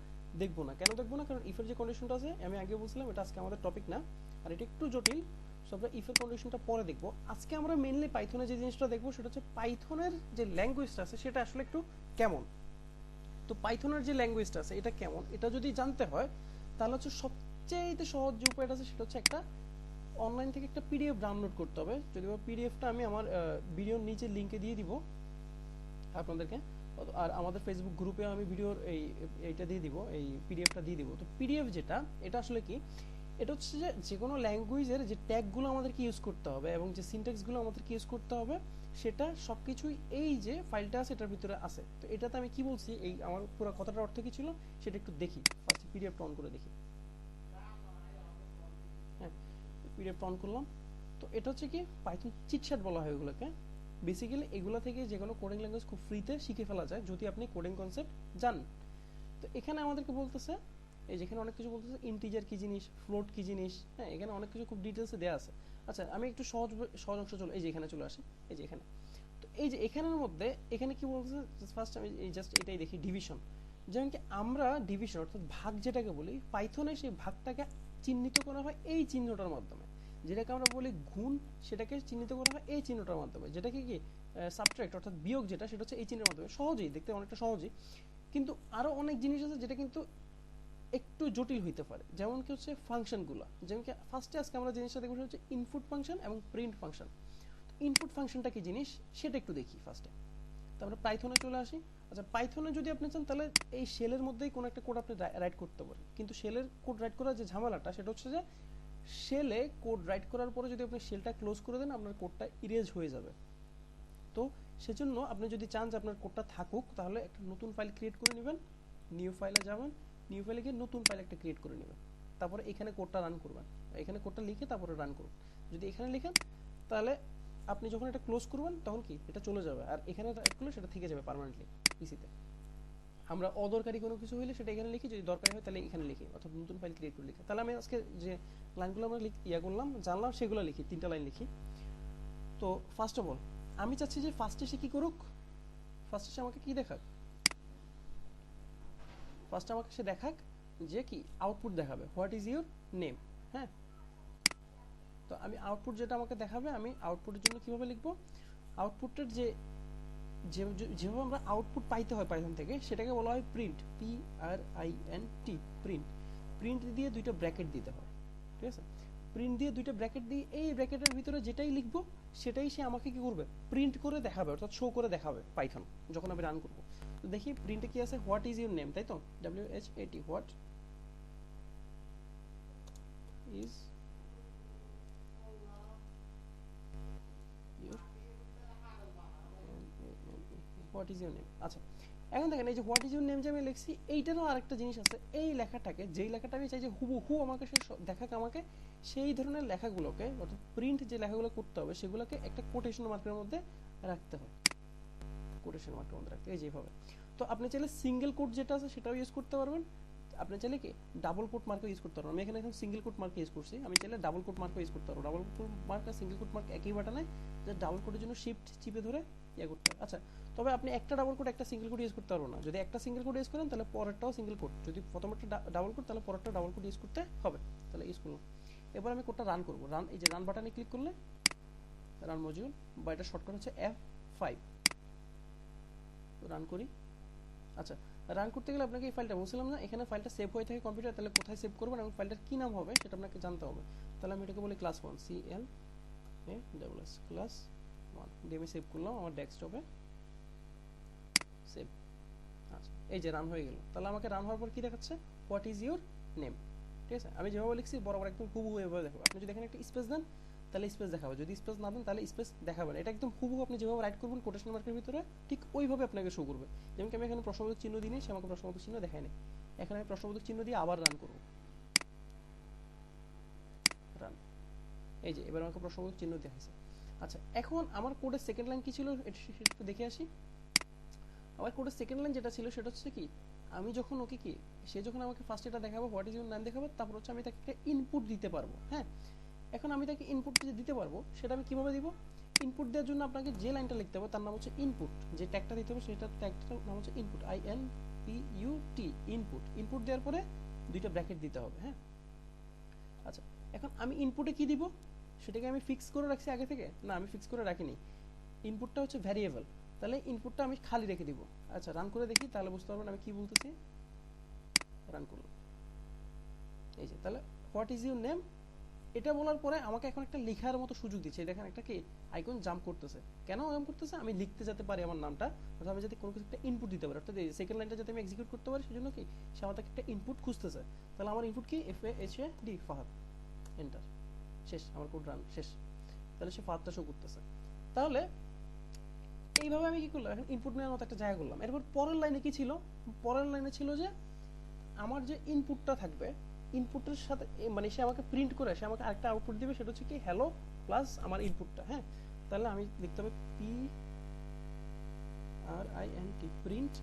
দেখবো না। কেন দেখবো না, কারণ ইফের যে কন্ডিশনটা আছে আমি আগে বলছিলাম এটা আজকে আমাদের টপিক না, আর এটা একটু জটিল, সো আমরা ইফের কন্ডিশনটা পরে দেখবো। আজকে আমরা মেইনলি পাইথনে যে জিনিসটা দেখবো সেটা হচ্ছে পাইথনের যে ল্যাঙ্গুয়েজটা আছে সেটা আসলে একটু কেমন। তো পাইথনের যে ল্যাঙ্গুয়েজটা আছে এটা কেমন, এটা যদি জানতে হয় তাহলে হচ্ছে সবচেয়ে সহজ যে উপায়টা আছে সেটা হচ্ছে একটা অনলাইন থেকে একটা পিডিএফ ডাউনলোড করতে হবে। যদি পিডিএফটা আমি আমার ভিডিওর নিচে লিংকে দিয়ে দিব আপনাদেরকে, আর আমাদের ফেসবুক গ্রুপে আমি ভিডিওর এইটা দিয়ে দিব, এই পিডিএফটা দিয়ে দিব। তো পিডিএফ যেটা, এটা আসলে কি, এটা হচ্ছে যে যে কোনো ল্যাঙ্গুয়েজের যে ট্যাগগুলো আমাদেরকে ইউজ করতে হবে এবং যে সিনট্যাক্সগুলো আমাদেরকে ইউজ করতে হবে সেটা সবকিছুই এই যে ফাইলটা আছে এটার ভিতরে আছে। তো এটাতে আমি কি বলছি, এই আমার পুরো কথাটার অর্থ কি ছিল সেটা একটু দেখি। ফার্স্ট পিডিএফটা অন করে দেখি। হ্যাঁ, পিডিএফ অন করলাম। তো এটা হচ্ছে কি পাইথন চিটচ্যাট বলা হয় এগুলোকে। বেসিক্যালি এগুলো থেকে যে কোনো কোডিং ল্যাঙ্গুয়েজ খুব ফ্রিতে শিখে ফেলা যায় যদি আপনি কোডিং কনসেপ্ট জানেন। তো এখানে আমাদেরকে বলতেছে এই যেখানে অনেক কিছু বলতেছে ইন্টিজার কি জিনিস, ফ্লোট কি জিনিস, হ্যাঁ এখানে অনেক কিছু খুব ডিটেলসে দেওয়া আছে। আচ্ছা আমি একটু সহজ সহজ অংশ চলো, এই যে এখানে চলে আসি, এই যে এখানে। তো এই যে এখানের মধ্যে এখানে কি বলতেছে, ফার্স্ট আমি এই জাস্ট এটাই দেখি ডিভিশন। যেমন কি আমরা ডিভিশন অর্থাৎ ভাগ যেটাকে বলি পাইথনে, সেই ভাগটাকে চিহ্নিত করা হয় এই চিহ্নটার মাধ্যমে। যেটাকে আমরা বলি গুণ, সেটাকে চিহ্নিত করা হয় এই চিহ্নটার মাধ্যমে। যেটাকে কি সাবট্রাক্ট অর্থাৎ বিয়োগ, যেটা সেটা হচ্ছে এই চিহ্নের মাধ্যমে। সহজেই দেখতে, অনেকটা সহজেই। কিন্তু আরো অনেক জিনিস আছে যেটা কিন্তু একটু জটিল হইতে পারে। যেমন কি হচ্ছে ফাংশনগুলো, যেমন কি ফার্স্টে আজকে আমরা জিনিসটা দেখব হচ্ছে ইনপুট ফাংশন এবং প্রিন্ট ফাংশন। ইনপুট ফাংশনটা কি জিনিস সেটা একটু দেখি ফার্স্টে। তারপরে পাইথনে চলে আসি। আচ্ছা পাইথনে যদি আপনি চান তাহলে এই শেলের মধ্যেই কোনো একটা কোড আপনি রাইট করতে পারেন, কিন্তু শেলের কোড রাইট করার যে ঝামেলাটা সেটা হচ্ছে যে শেলে কোড রাইট করার পরে যদি আপনি শেলটা ক্লোজ করে দেন আপনার কোডটা ইরেজ হয়ে যাবে। তো সেজন্য আপনি যদি চান যে আপনার কোডটা থাকুক তাহলে একটা নতুন ফাইল ক্রিয়েট করে নেবেন, নিউ ফাইলে যাবেন, নিউ ফাইলে গিয়ে নতুন ফাইল একটা ক্রিয়েট করে নেবেন, তারপরে এখানে কোডটা রান করবেন, এখানে কোডটা লিখে তারপরে রান করুন। যদি এখানে লিখেন তাহলে আপনি যখন এটা ক্লোজ করবেন তখন কি এটা চলে যাবে, আর এখানে রাইট করলে সেটা থেকে যাবে পার্মানেন্টলি পিসিতে। আমরা অদরকারি কোনো কিছু হইলে সেটা এখানে লিখি, যদি দরকারি হয় তাহলে এখানে লিখি, অর্থাৎ নতুন ফাইল ক্রিয়েট করে লিখি। তাহলে আমি আজকে যে লাইনগুলো আমরা করলাম জানলাম সেগুলো লিখি, 3টা লাইন লিখি। তো ফার্স্ট অফ অল আমি চাচ্ছি যে ফার্স্টে সে কি করুক, ফার্স্টে সে আমাকে কি দেখাক, ফার্স্ট আমাকে সে দেখাক যে কি আউটপুট দেখাবে, হোয়াট ইজ ইউর নেম। হ্যাঁ, তো আমি আউটপুট যেটা আমাকে দেখাবে আমি আউটপুটের জন্য কিভাবে লিখবো, আউটপুটের যে যেভাবে আমরা আউটপুট পাইতে হয় পাইথন থেকে সেটাকে বলা হয় প্রিন্ট, PRINT, প্রিন্ট। প্রিন্ট দিয়ে দুইটা ব্র্যাকেট দিতে হয়, ঠিক আছে। প্রিন্ট দিয়ে দুইটা ব্র্যাকেট দিয়ে এই ব্র্যাকেটের ভিতরে যেটাই লিখবো সেটাই সে আমাকে কি করবে, প্রিন্ট করে দেখাবে, অর্থাৎ শো করে দেখাবে পাইথন যখন আমি রান করবো। তো দেখি প্রিন্টে কি আছে, হোয়াট ইজ ইউর নেম, তাই তো, WHAT, what is what is your name. আচ্ছা এখন দেখেন এই যে হোয়াট ইজ ইউর নেম যে আমি লিখছি এইটারও আরেকটা জিনিস আছে, এই লেখাটাকে যেই লেখাটা আমি চাই যে হুবহু আমাকে সে দেখাক আমাকে, সেই ধরনের লেখাগুলোকে অর্থাৎ প্রিন্ট যে লেখাগুলো করতে হবে সেগুলোকে একটা কোটেশন মার্কের মধ্যে রাখতে হয়, কোটেশন মার্কের মধ্যে রাখতে, এই যেভাবে। তো আপনি চাইলে সিঙ্গেল কোট যেটা আছে সেটাও ইউজ করতে পারবেন, আপনি চাইলে কি ডাবল কোট মার্কও ইউজ করতে পারবেন। আমি এখানে এখন সিঙ্গেল কোট মার্ক ইউজ করছি, আমি চাইলে ডাবল কোট মার্কও ইউজ করতে পারবো। ডাবল কোট মার্ক আর সিঙ্গেল কোট মার্ক একই বাটনে, যে ডাবল কোটের জন্য শিফট চিপে ধরে ইয়ে করতে হবে। আচ্ছা তবে আপনি একটা ডাবল কোট একটা সিঙ্গেল কোট ইউজ করতে পারবেন না, যদি একটা সিঙ্গেল কোট ইউজ করেন তাহলে পরেরটাও সিঙ্গেল কোট, যদি প্রথমটা ডাবল কোট তাহলে পরেরটা ডাবল কোট ইউজ করতে হবে, তাহলে ইউজ করলাম। এবার আমি কোডটা রান করবো, রান, এই যে রান বাটনে ক্লিক করলে রান মডিউল বা এটা শর্টকাট হচ্ছে F5, রান করি। আচ্ছা রান করতে গেলে আপনাকে এই ফাইলটা বলছিলাম না এখানে ফাইলটা সেভ হয়ে থাকে কম্পিউটার, তাহলে কোথায় সেভ করবেন এবং ফাইলটার কি নাম হবে সেটা আপনাকে জানতে হবে। তাহলে আমি এটাকে বলি ক্লাস 1, CLASS ক্লাস 1 দিয়ে আমি সেভ করলাম আমার ডেস্কটপে, সেভ। আচ্ছা এই যে রান হয়ে গেল। তাহলে আমাকে রান হওয়ার পর কি দেখাচ্ছে, হোয়াট ইজ ইউর নেম, ঠিক আছে। আমি যেভাবে লিখছি বরাবর একদম হুবহু এভাবে দেখাবো। আপনি যদি এখানে একটা স্পেস দেন তাহলে স্পেস দেখাবে, যদি স্পেস না দেন তাহলে স্পেস দেখাবে না। এটা একদম হুবহু আপনি যেভাবে রাইট করবেন কোটেশন মার্কের ভিতরে ঠিক ওইভাবে আপনাকে শো করবে। যেমন কি আমি এখানে প্রশ্নবোধক চিহ্ন দিই, সে আমাকে প্রশ্নবোধক চিহ্ন দেখায় না, এখানে আমি প্রশ্নবোধক চিহ্ন দিয়ে আবার রান করব, রান, এই যে এবার আমাকে প্রশ্নবোধক চিহ্ন দেখাইছে। আচ্ছা এখন আমার কোডের সেকেন্ড লাইন কি ছিল এটা একটু দেখে আসি। আমার কোডের সেকেন্ড লাইন যেটা ছিল সেটা হচ্ছে কি, আমি যখন ওকে কি সে যখন আমাকে ফার্স্ট এটা দেখাবো হোয়াট ইজ ইউর নাম দেখাবো, তারপর হচ্ছে আমি তাকে একটা ইনপুট দিতে পারবো। হ্যাঁ এখন আমি তাকে ইনপুট যে দিতে পারবো সেটা আমি কিভাবে দিব, ইনপুট দেওয়ার জন্য আপনাকে যে লাইনটা লিখতে হবে তার নাম হচ্ছে ইনপুট, যে ট্যাগটা দিতে হবে সেটা ট্যাগটার নাম হচ্ছে ইনপুট, INPUT, ইনপুট। ইনপুট দেওয়ার পরে দুইটা ব্র্যাকেট দিতে হবে। হ্যাঁ আচ্ছা এখন আমি ইনপুটে কি দিব সেটাকে আমি ফিক্স করে রাখছি আগে থেকে, না আমি ফিক্স করে রাখিনি, ইনপুটটা হচ্ছে ভ্যারিয়েবল, তাহলে ইনপুটটা আমি খালি রেখে দিব। আচ্ছা রান করে দেখি তাহলে বুঝতে পারবেন আমি কি বলতেছি, রান করলাম, এই যে তাহলে হোয়াট ইজ ইউর নেম এটা বলার পরে আমাকে এখন একটা লেখার মতো সুযোগ দিচ্ছে, দেখেন একটা কি আইকন জাম্প করতেছে, কেন জাম্প করতেছে, আমি লিখতে যেতে পারি আমার নামটা, অর্থাৎ আমি যাতে কোনো কিছু একটা ইনপুট দিতে পারি, অর্থাৎ এই সেকেন্ড লাইনটা যাতে আমি এক্সিকিউট করতে পারি সেজন্য কি সে আমাকে একটা ইনপুট খুঁজতেছে। তাহলে আমার ইনপুট কি FAHAD, ফাহাদ, এন্টার, শেষ, আমার কোড রান শেষ। তাহলে সে ফাহাদটা শো করতেছে। তাহলে এইভাবে আমি কি করলাম, এখন ইনপুট নেওয়ার মতো একটা জায়গা করলাম। এরপর পরের লাইনে কি ছিল, পরের লাইনে ছিল যে আমার যে ইনপুটটা থাকবে ইনপুটের সাথে মানে সে আমাকে প্রিন্ট করে সে আমাকে আরেকটা আউটপুট দিবে, সেটা হচ্ছে কি হ্যালো প্লাস আমার ইনপুটটা। হ্যাঁ, তাহলে আমি লিখতে হবে P R I N T print,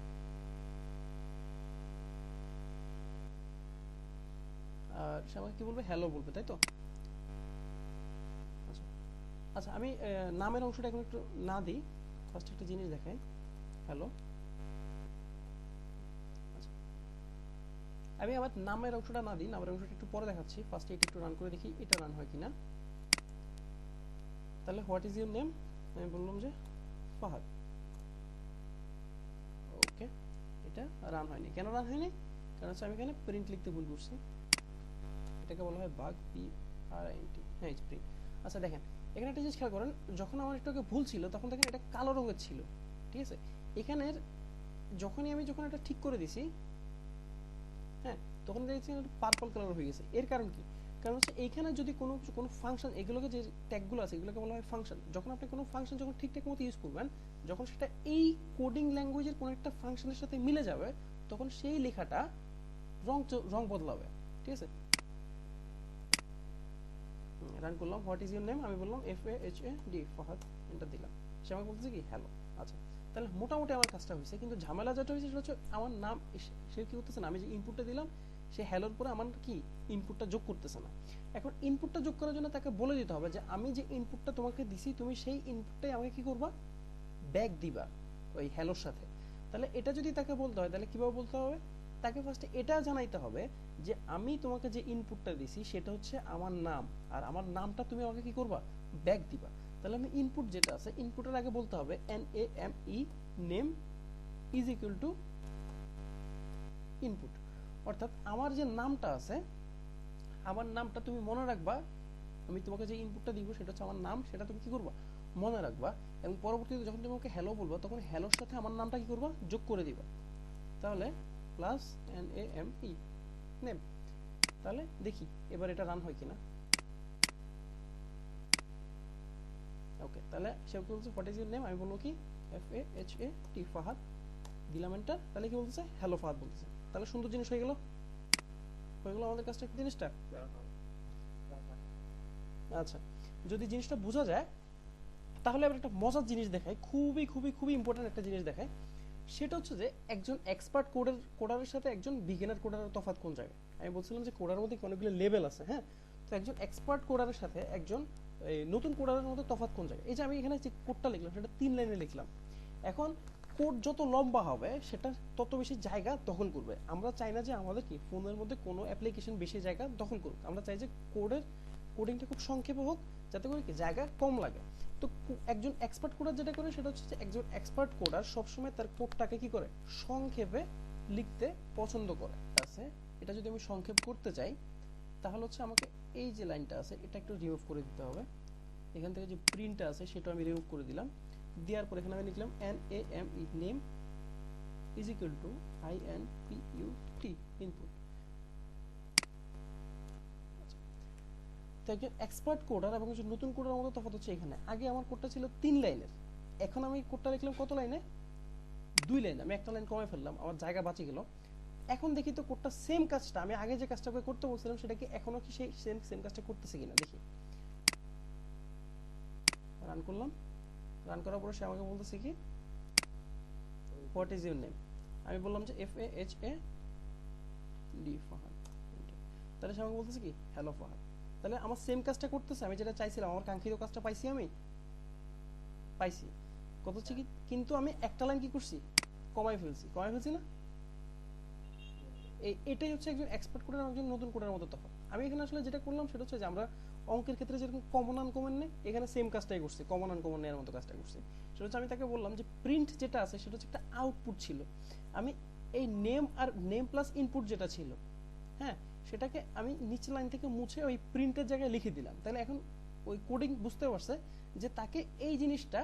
আর সে আমাকে কি বলবে, হ্যালো বলবে, তাই তো? আচ্ছা আচ্ছা, আমি নামের অংশটা এখন একটু না দিই, ফার্স্ট একটা জিনিস দেখাই, হ্যালো। আচ্ছা, আমি আবার নামের অংশটা না দিই, নামের অংশটা একটু পরে দেখাচ্ছি, ফার্স্টে এটা একটু রান করে দেখি এটা রান হয় কিনা। তাহলে হোয়াট ইজ ইউর নেম, আমি বললাম যে ফাহাদ। ওকে, এটা রান হয়নি, কেন রান হয়নি? কারণ হচ্ছে আমি এখানে প্রিন্ট লিখতে ভুল করছি, এটাকে বলা হয় bug, P R I N T. হ্যাঁ, প্রিন্ট। আচ্ছা দেখেন, এখানে একটা জিনিস খেয়াল করেন, যখন আমার একটু ভুল ছিল তখন দেখেন এটা কালো রঙের ছিল, ঠিক আছে? এখানের যখন এটা ঠিক করে দিছি, হ্যাঁ, তখন দেখছি পার্পল কালার হয়ে গেছে। এর কারণ কি? কারণ হচ্ছে এইখানে যদি কোনো ফাংশন, এগুলোকে যে ট্যাগগুলো আছে এগুলোকে বলা হয় ফাংশন। যখন আপনি কোনো ফাংশন যখন ঠিকঠাক মতো ইউজ করবেন, যখন সেটা এই কোডিং ল্যাঙ্গুয়েজের কোনো একটা ফাংশনের সাথে মিলে যাবে, তখন সেই লেখাটা রং বদলাবে, ঠিক আছে? রান করলাম, হোয়াট ইজ ইউর নেম, আমি বললাম FAHAD ফাহাদ, এন্টার দিলাম, সে আমাকে বলতেছে কি হ্যালো। আচ্ছা, তাহলে মোটামুটি আমার কাজটা হয়েছে, কিন্তু ঝামেলা যেটা হয়েছে সেটা হচ্ছে আমার নাম সে কি করতেছে না, আমি যে ইনপুটটা দিলাম সে হ্যালোর পরে আমার কি ইনপুটটা যোগ করতেছে না। এখন ইনপুটটা যোগ করার জন্য তাকে বলে দিতে হবে যে আমি যে ইনপুটটা তোমাকে দিছি তুমি সেই ইনপুটটাই আমাকে কি করবা, ব্যাক দিবা ওই হ্যালোর সাথে। তাহলে এটা যদি তাকে বলতে হয় তাহলে কিভাবে বলতে হবে, তাকে ফার্স্টে এটা জানাইতে হবে যে আমি তোমাকে যে ইনপুটটা দিছি সেটা হচ্ছে আমার নাম, আর আমার নামটা তুমি আমাকে কি করবা, ব্যাক দিবা। তাহলে আমি ইনপুট যেটা আছে ইনপুটের আগে বলতে হবে NAME name is equal to input, অর্থাৎ আমার যে নামটা আছে আমার নামটা তুমি মনে রাখবা, আমি তোমাকে যে ইনপুটটা দিব সেটা হচ্ছে আমার নাম, সেটা তুমি কি করবা, মনে রাখবা, এবং পরবর্তীতে যখন তুমি আমাকে হ্যালো বলবা তখন হ্যালোর সাথে আমার নামটা কি করবা, যোগ করে দিবা। তাহলে প্লাস NAME নেম। তাহলে দেখি এবার এটা রান হয় কিনা। ওকে, তাহলে সে বলছে হোয়াট ইজ ইউর নেম, আমি বলবো কি FAHAT ফাহাদ, দিলাম এন্টার। তাহলে কি বলতেছে, হ্যালো ফাহাদ বলতেছে। তাহলে সুন্দর জিনিস হয়ে গেল আমাদের কাজটা, জিনিসটা। আচ্ছা, যদি জিনিসটা বোঝা যায় তাহলে আবার একটা মজার জিনিস দেখাই, খুবই খুবই খুবই ইম্পর্টেন্ট একটা জিনিস দেখাই। সেটা হচ্ছে যে একজন এক্সপার্ট কোডারের সাথে একজন বিগিনার কোডারের তফাৎ কোন জায়গায়। আমি বলছিলাম যে কোডারের মধ্যে অনেকগুলো লেভেল আছে, হ্যাঁ, তো একজন এক্সপার্ট কোডারের সাথে একজন নতুন কোডারের মধ্যে তফাৎ কোন জায়গায়। এই যে আমি এখানে যে কোডটা লিখলাম সেটা 3 লাইনে লিখলাম। এখন কোড যত লম্বা হবে সেটা তত বেশি জায়গা দখল করবে। আমরা চাই না যে আমাদের কি ফোনের মধ্যে কোনো অ্যাপ্লিকেশন বেশি জায়গা দখল করুক, আমরা চাই যে কোডিংটা খুব সংক্ষেপে হোক, যাতে করে কি জায়গা কম লাগে। তো একজন এক্সপার্ট কোডার যেটা করে সেটা হচ্ছে যে একজন এক্সপার্ট কোডার সবসময় তার কোডটাকে কি করে, সংক্ষেপে লিখতে পছন্দ করে। আছে, এটা যদি আমি সংক্ষেপ করতে চাই তাহলে হচ্ছে আমাকে এই যে লাইনটা আছে এটা একটু রিমুভ করে দিতে হবে, এখান থেকে যে প্রিন্টটা আছে সেটা আমি রিমুভ করে দিলাম। দেওয়ার পর এখানে আমি লিখলাম NAME name is equal to INPUT input. তো একজন এক্সপার্ট কোডার এবং একজন নতুন কোডার মধ্যে তফাৎ হচ্ছে এখানে, আগে আমার কোডটা ছিল 3 লাইনের, এখন আমি কোডটা লিখলাম কত লাইনে, 2 লাইন। আমি একটা লাইন কমে ফেললাম, আমার জায়গা বাঁচে গেল। এখন দেখি তো কোডটা সেম কাজটা আমি আগে যে কাজটা করতে বলছিলাম সেটা কি এখনো কি সেই সেম কাজটা করতেছে কিনা দেখি। রান করলাম, রান করার পরে সে আমাকে বলতেছে কি হোয়াট ইজ ইউর নেম, আমি বললাম যে FAHAD ফাহাদ। তাহলে সে আমাকে বলতেছে কি হ্যালো ফাহাদ। তাহলে আমার সেম কাজটা করতেছে, আমি যেটা চাইছিলাম আমার কাঙ্ক্ষিত কাজটা পাইছি, আমি পাইছি। কত হচ্ছে কি, কিন্তু আমি একটা লাইন কি করছি, কমাই ফেলছি না। এটাই হচ্ছে একজন এক্সপার্ট কোডার একজন নতুন কোডারের মধ্যে তফাৎ। আমি এখানে আসলে যেটা করলাম সেটা হচ্ছে যে আমরা অঙ্কের ক্ষেত্রে যেরকম কমন আনকমন নেই, এখানে সেম কাজটাই করছি, কমন আনকমন নেওয়ার মতো কাজটা করছি। সেটা হচ্ছে আমি তাকে বললাম যে প্রিন্ট যেটা আছে সেটা হচ্ছে একটা আউটপুট ছিল, আমি এই নেম আর নেম প্লাস ইনপুট যেটা ছিল, হ্যাঁ, সেটাকে আমি নিচে লাইন থেকে মুছে ওই প্রিন্টের জায়গায় লিখে দিলাম। তাহলে এখন ওই কোডিং বুঝতে পারছে যে তাকে এই জিনিসটা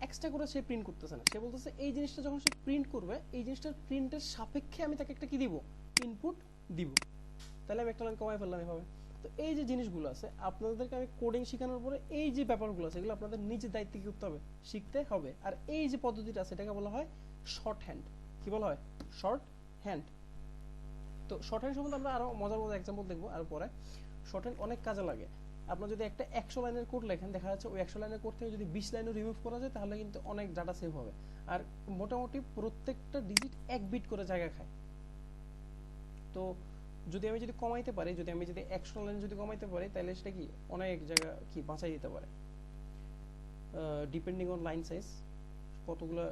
এক্সট্রা করে সে প্রিন্ট করতেছে না, সে বলতেছে এই জিনিসটা যখন সে প্রিন্ট করবে এই জিনিসটার প্রিন্টের সাপেক্ষে আমি তাকে একটা কি দিব, ইনপুট দিব। তাহলে আমি একটা লাইন কমাই ফেললাম এভাবে। তো এই যে জিনিসগুলো আছে আপনাদেরকে আমি কোডিং শেখানোর পরে এই যে ব্যাপারগুলো আছে এগুলো আপনাদের নিজের দায়িত্বে কি করতে হবে, শিখতে হবে। আর এই যে পদ্ধতিটা আছে এটাকে বলা হয় শর্ট হ্যান্ড। কি বলা হয়, শর্ট হ্যান্ড। তো তো শর্ট হ্যান্ড সম্বন্ধে আমরা আরো মজার মজার এক্সাম্পল দেখবো আর পরে। শর্ট হ্যান্ড অনেক কাজে লাগে। আপনার যদি একটা 100 লাইনের কোড লেখেন, দেখা যাচ্ছে ওই 100 লাইনের কোড থেকে যদি 20 লাইনও রিমুভ করা যায় তাহলে কিন্তু অনেক ডাটা সেভ হবে। আর মোটামুটি প্রত্যেকটা ডিজিট 1 বিট করে জায়গা খায়। তো যদি আমি কমাইতে পারি, যদি 100 লাইন যদি কমাইতে পারি, তাহলে সেটা কি অনেক জায়গা কি বাঁচাই দিতে পারে। ডিপেন্ডিং অন লাইন সাইজ, কতগুলো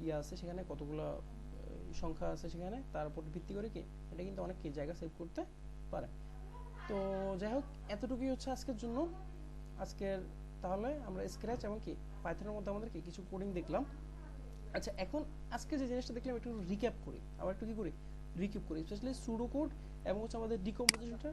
ইয়ে আছে সেখানে, কতগুলো সংখ্যা আছে সেখানে, তার উপর ভিত্তি করে কি এটা কিন্তু অনেক কি জায়গা সেভ করতে পারে। তো যাই হোক, এতটুকুই হচ্ছে আজকের জন্য। আজকের তাহলে আমরা স্ক্র্যাচ এবং কি পাইথনের মধ্যে আমাদের কি কিছু কোডিং দেখলাম। আচ্ছা, এখন আজকে যে জিনিসটা দেখলাম একটু রিক্যাপ করি, আবার একটু কি করি রিক্যাপ করি, স্পেশালি সুডো কোড এবং হচ্ছে আমাদের ডিকম্পোজিশনটা।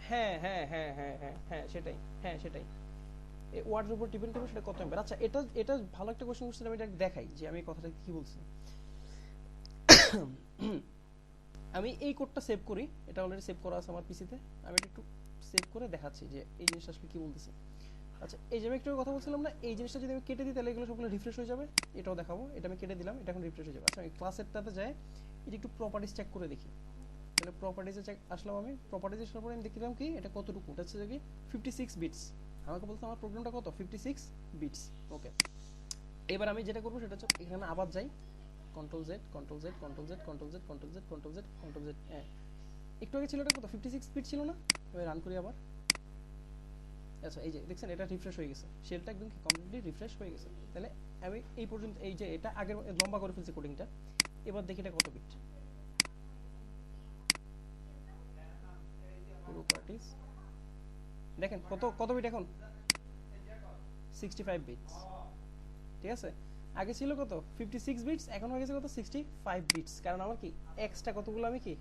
হ্যাঁ হ্যাঁ হ্যাঁ হ্যাঁ হ্যাঁ হ্যাঁ সেটাই, হ্যাঁ সেটাই, ওয়ার্ডের উপর ডিপেন্ড করবে সেটা কত এমবি। আচ্ছা, এটা এটা ভালো একটা কোশ্চেন করছিলাম, আমি এটা দেখাই যে আমি কথাটা কি বলছি। আমি এই কোডটা সেভ করি, এটা অলরেডি সেভ করা আছে আমার পিসিতে, আমি এটা একটু সেভ করে দেখাচ্ছি যে এই জিনিসটা আসলে কি বলতেছে। আচ্ছা, এই যে আমি একটু কথা বলছিলাম না, এই জিনিসটা যদি আমি কেটে দিই তাহলে এগুলো সবগুলো রিফ্রেশ হয়ে যাবে, এটাও দেখাবো। এটা আমি কেটে দিলাম, এটা এখন রিফ্রেশ হয়ে যাবে। আচ্ছা, আমি ক্লাসেরটাতে যাই, এটা একটু প্রপার্টিজ চেক করে দেখি। তাহলে প্রপার্টিজে চেক আসলাম, আমি প্রপার্টিজে আসার পরে আমি দেখলাম কি এটা কতটুকু, এটা হচ্ছে কি 56 বিটস। আমাকে বলতে আমার প্রোগ্রামটা কত, 56 বিটস। ওকে, এবার আমি যেটা করবো সেটা হচ্ছে এখানে আবার যাই, control Z control Z control Z control Z control Z control Z control Z. হ্যাঁ, একটু আগে ছিল এটা কত, 56 বিট ছিল না? এবার রান করি আবার। আচ্ছা, এই যে দেখছেন এটা রিফ্রেশ হয়ে গেছে, শেলটা একদম কমপ্লিটলি রিফ্রেশ হয়ে গেছে। তাহলে আমি এই পর্যন্ত, এই যে এটা আগের লম্বা করে ফেলছি কোডিংটা, এবার দেখি এটা কত বিট। পুরো পার্টিস দেখেন কত কত বিট এখন, 65 বিটস। ঠিক আছে, আগে ছিল কত 56 বিটস, এখন হয়ে গেছে কত 65 বিটস। কারণ আমার কি এক্সট্রা কতগুলো আমি কি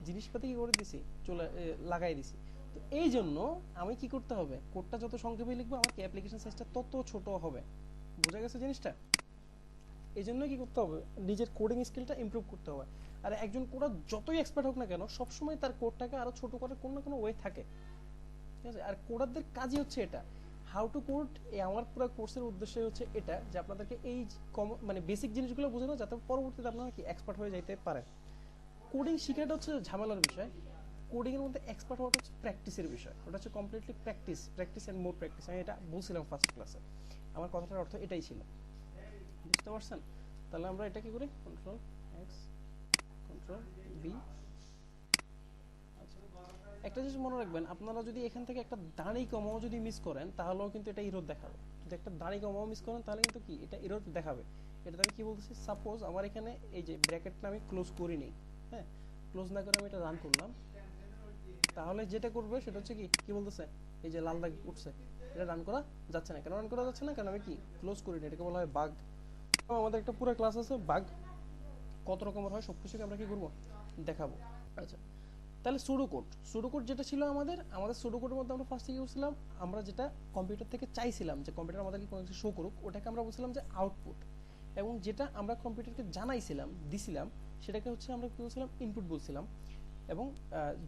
জিনিসপাতি কি করে দিছি, চলে লাগাই দিছি। তো এই জন্য আমি কি করতে হবে, কোডটা যত সংক্ষেপে লিখবো আমার কি অ্যাপ্লিকেশন সাইজটা তত ছোট হবে। বোঝা গেছে জিনিসটা? এই জন্য কি করতে হবে, নিজের কোডিং স্কিলটা ইমপ্রুভ করতে হবে। আর একজন কোডার যতই এক্সপার্ট হোক না কেন, সবসময় তার কোডটাকে আরো ছোট করার কোনো না কোনো ওয়ে থাকে। ঠিক আছে, আর কোডারদের কাজই হচ্ছে এটা, হাউ টু কোড। আমার পুরো কোর্সের উদ্দেশ্য হচ্ছে এটা, যে আপনাদেরকে এই মানে বেসিক জিনিসগুলো বোঝানো, যাতে পরবর্তীতে আপনারা কি এক্সপার্ট হয়ে যাইতে পারেন। কোডিং শেখাটা হচ্ছে ঝামেলার বিষয়, কোডিং এর মধ্যে এক্সপার্ট হওয়াটা হচ্ছে প্র্যাকটিসের বিষয়। ওটা হচ্ছে completely practice, practice and more practice. আমি এটা বলছিলাম ফার্স্ট ক্লাসে, আমার কথাটার অর্থ এটাই ছিল। বুঝতে পারছেন? তাহলে আমরা এটা কি করি, কন্ট্রোল এক্স কন্ট্রোল বি। একটা জিনিস মনে রাখবেন, আপনারা যদি এখান থেকে একটা দাঁড়ি কমাও যদি মিস করেন তাহলেও কিন্তু এটা এরর দেখাবে। যদি একটা দাঁড়ি কমাও মিস করেন তাহলে কিন্তু কি এটা এরর দেখাবে। এটাতে আমি কি বলতেছি, সাপোজ আমার এখানে এই যে ব্র্যাকেটটা আমি ক্লোজ করিনি, হ্যাঁ, ক্লোজ না করে আমি এটা রান করলাম, তাহলে যেটা করবে সেটা হচ্ছে কি কি বলতেছে, এই যে লাল দাগ উঠছে, এটা রান করা যাচ্ছে না। কেন রান করা যাচ্ছে না? কারণ আমি কি ক্লোজ করিনি। এটাকে বলা হয় বাগ। আমাদের একটা পুরো ক্লাস আছে বাগ কত রকমের হয়, সবকিছুকে আমরা কি করবো দেখাবো। আচ্ছা, তাহলে সুডো কোড, সুডো কোড যেটা ছিল আমাদের সুডো কোডের মধ্যে আমরা ফার্স্টে কি করছিলাম, আমরা যেটা কম্পিউটার থেকে চাইছিলাম যে কম্পিউটার আমাদেরকে কোনো কিছু শো করুক, ওটাকে আমরা বলছিলাম যে আউটপুট। এবং যেটা আমরা কম্পিউটারকে জানাইছিলাম, দিছিলাম, সেটাকে হচ্ছে আমরা কি বলছিলাম, ইনপুট বলছিলাম। এবং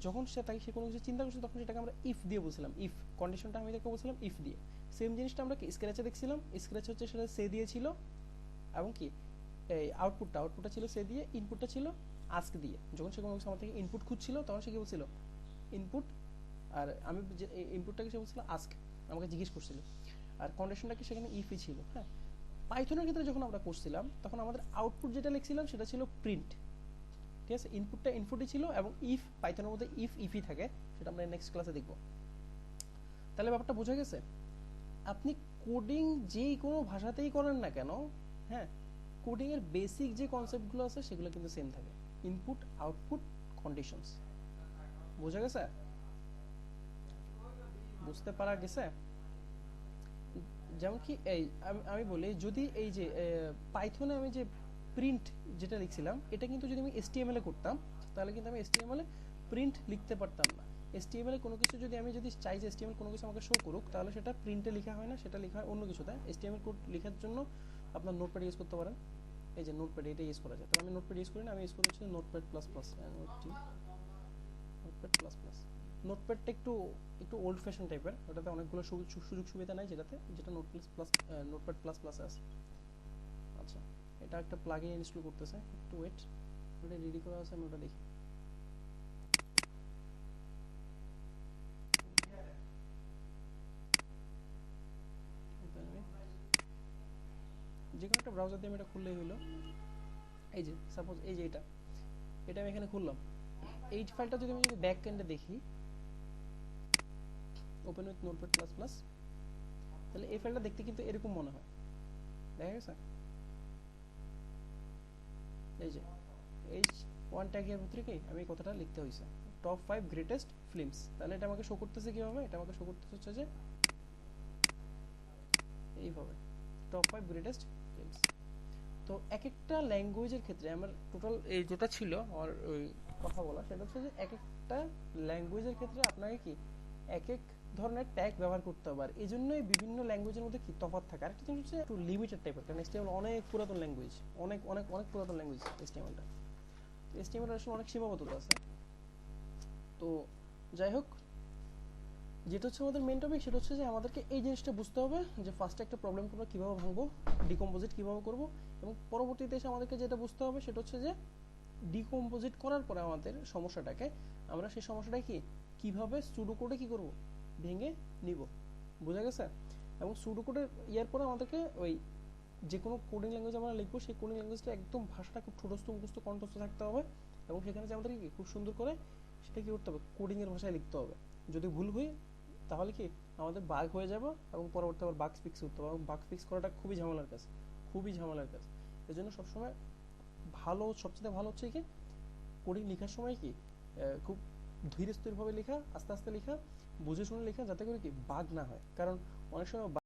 যখন সে কোনো কিছু চিন্তা করছে তখন সেটাকে আমরা ইফ দিয়ে বলছিলাম, ইফ কন্ডিশনটা আমি দেখে বলছিলাম ইফ দিয়ে। সেম জিনিসটা আমরা কি স্ক্র্যাচে দেখছিলাম, স্ক্র্যাচ হচ্ছে সেটা সে দিয়েছিল, এবং কি এই আউটপুটটা ছিল সে দিয়ে, ইনপুটটা ছিল আস্ক দিয়ে। যখন সে কোনো কিছু আমার থেকে ইনপুট খুঁজছিল তখন সে কি বলছিল ইনপুট, আর আমি যে ইনপুটটাকে সে বলছিল আস্ক, আমাকে জিজ্ঞেস করছিল। আর কন্ডিশনটাকে সেখানে ইফই ছিল। হ্যাঁ, পাইথনের ক্ষেত্রে যখন আমরা করছিলাম তখন আমাদের আউটপুট যেটা লিখছিলাম সেটা ছিল প্রিন্ট। ঠিক আছে, ইনপুটটা ইনপুটই ছিল, এবং ইফ পাইথনের মধ্যে ইফই থাকে, সেটা আমরা নেক্সট ক্লাসে দেখব। তাহলে ব্যাপারটা বোঝা গেছে? আপনি কোডিং যেই কোনো ভাষাতেই করেন না কেন, হ্যাঁ, কোডিং এর বেসিক যে কনসেপ্টগুলো আছে সেগুলো কিন্তু সেম থাকে, ইনপুট আউটপুট কন্ডিশনস। বোঝা গেছে? বুঝতে পারা গেছে? যেমন কি এই আমি বলি, যদি এই যে পাইথনে আমি যে প্রিন্ট যেটা লিখছিলাম, এটা কিন্তু যদি আমি এসটিএমএল এ করতাম তাহলে কিন্তু আমি এসটিএমএল এ প্রিন্ট লিখতে পারতাম না। এসটিএমএল এ কোনো কিছু যদি আমি চাই যে এসটিএমএল কোনো কিছু আমাকে শো করুক, তাহলে সেটা প্রিন্টে লেখা হয় না, সেটা লেখা হয় অন্য কিছুতে। এসটিএমএল কোড লেখার জন্য আপনার নোটপ্যাড ইউজ করতে পারেন, এই যে নোটপ্যাড, এটা ইউজ করা যায়। তবে আমি নোটপ্যাড ইউজ করি না, আমি ইউজ করি হচ্ছে notepad plus plus, notepad plus plus. নোটপ্যাডটা একটু একটু ওল্ড ফ্যাশন টাইপের, ওটাতে অনেকগুলো সুযোগ সুবিধা নাই যেটা নোটপ্যাড প্লাস প্লাসে আছে। আচ্ছা, এটা একটা প্লাগইন ইনস্টল করতেছে, একটু ওয়েট। ওটা রেডি করা আছে, আমি ওটা দেখি। যে কোনো একটা ব্রাউজার দিয়ে আমি এটা খুললেই হলো। এই যে সাপোজ এই যে এটা এটা আমি এখানে খুললাম। এই ফাইলটা যদি আমি ব্যাক এন্ডে দেখি, open with notepad plus plus, তাহলে এই ফাইলটা দেখতে কিন্তু এরকম মনে হয়, দেখা গেছে? এই যে এইচ ওয়ান ট্যাগের ভিতরে কি আমি এই কথাটা লিখতে হয়েছে, টপ 5 গ্রেটেস্ট ফিল্মস। তাহলে এটা আমাকে শো করতেছে কিভাবে? এটা আমাকে শো করতেছে হচ্ছে যে এইভাবে, টপ 5 গ্রেটেস্ট ফিল্মস। তো এক একটা ল্যাঙ্গুয়েজের ক্ষেত্রে আমার টোটাল এই যেটা ছিল আমার ওই কথা বলা, সেটা হচ্ছে যে এক একটা ল্যাঙ্গুয়েজের ক্ষেত্রে আপনাকে কি এক এক ধরনের ট্যাগ ব্যবহার করতে হবে। আর এই জন্যই বিভিন্ন ল্যাঙ্গুয়েজের মধ্যে কি তফাৎ থাকে। আরেকটা জিনিস হচ্ছে একটু লিমিটেড টাইপের, কারণ HTML অনেক পুরাতন ল্যাঙ্গুয়েজ, অনেক অনেক অনেক পুরাতন ল্যাঙ্গুয়েজ HTML-টা। HTML আসলে অনেক সীমাবদ্ধতা আছে। তো যাই হোক, যেটা হচ্ছে আমাদের মেন টপিক, সেটা হচ্ছে যে আমাদেরকে এই জিনিসটা বুঝতে হবে যে ফার্স্টে একটা প্রবলেমকে আমরা কীভাবে ভাঙবো, ডিকম্পোজিট কীভাবে করব, এবং পরবর্তীতে এসে আমাদেরকে যেটা বুঝতে হবে সেটা হচ্ছে যে ডিকম্পোজিট করার পরে আমাদের সমস্যাটাকে আমরা সেই সমস্যাটাকে কি কীভাবে সুডো কোডে কী করব, ভেঙে নিব। বোঝা গেছে? এবং সুডো কোডের ইয়ার পরে আমাদেরকে ওই যে কোনো কোডিং ল্যাঙ্গুয়েজ আমরা লিখবো, সেই কোডিং ল্যাঙ্গুয়েজটা একদম ভাষাটা খুব ঠোঁটস্থ মুখস্থ কণ্ঠস্থ থাকতে হবে, এবং সেখানে যে আমাদেরকে কি খুব সুন্দর করে সেটা কী করতে হবে, কোডিংয়ের ভাষায় লিখতে হবে। যদি ভুল হয় তাহলে কি আমাদের বাগ হয়ে যাবে, এবং পরবর্তী আবার বাগ ফিক্স করতে হবে, এবং বাগ ফিক্স করাটা খুবই ঝামেলার কাজ, খুবই ঝামেলার কাজ। এই জন্য সবসময় সবচেয়ে ভালো হচ্ছে কি কোডিং লেখার সময় কি খুব ধীরে স্থিরভাবে লেখা, আস্তে আস্তে লেখা, বুঝে শুনে লেখা, যাতে করে কি বাগ না হয়। কারণ অনেক সময়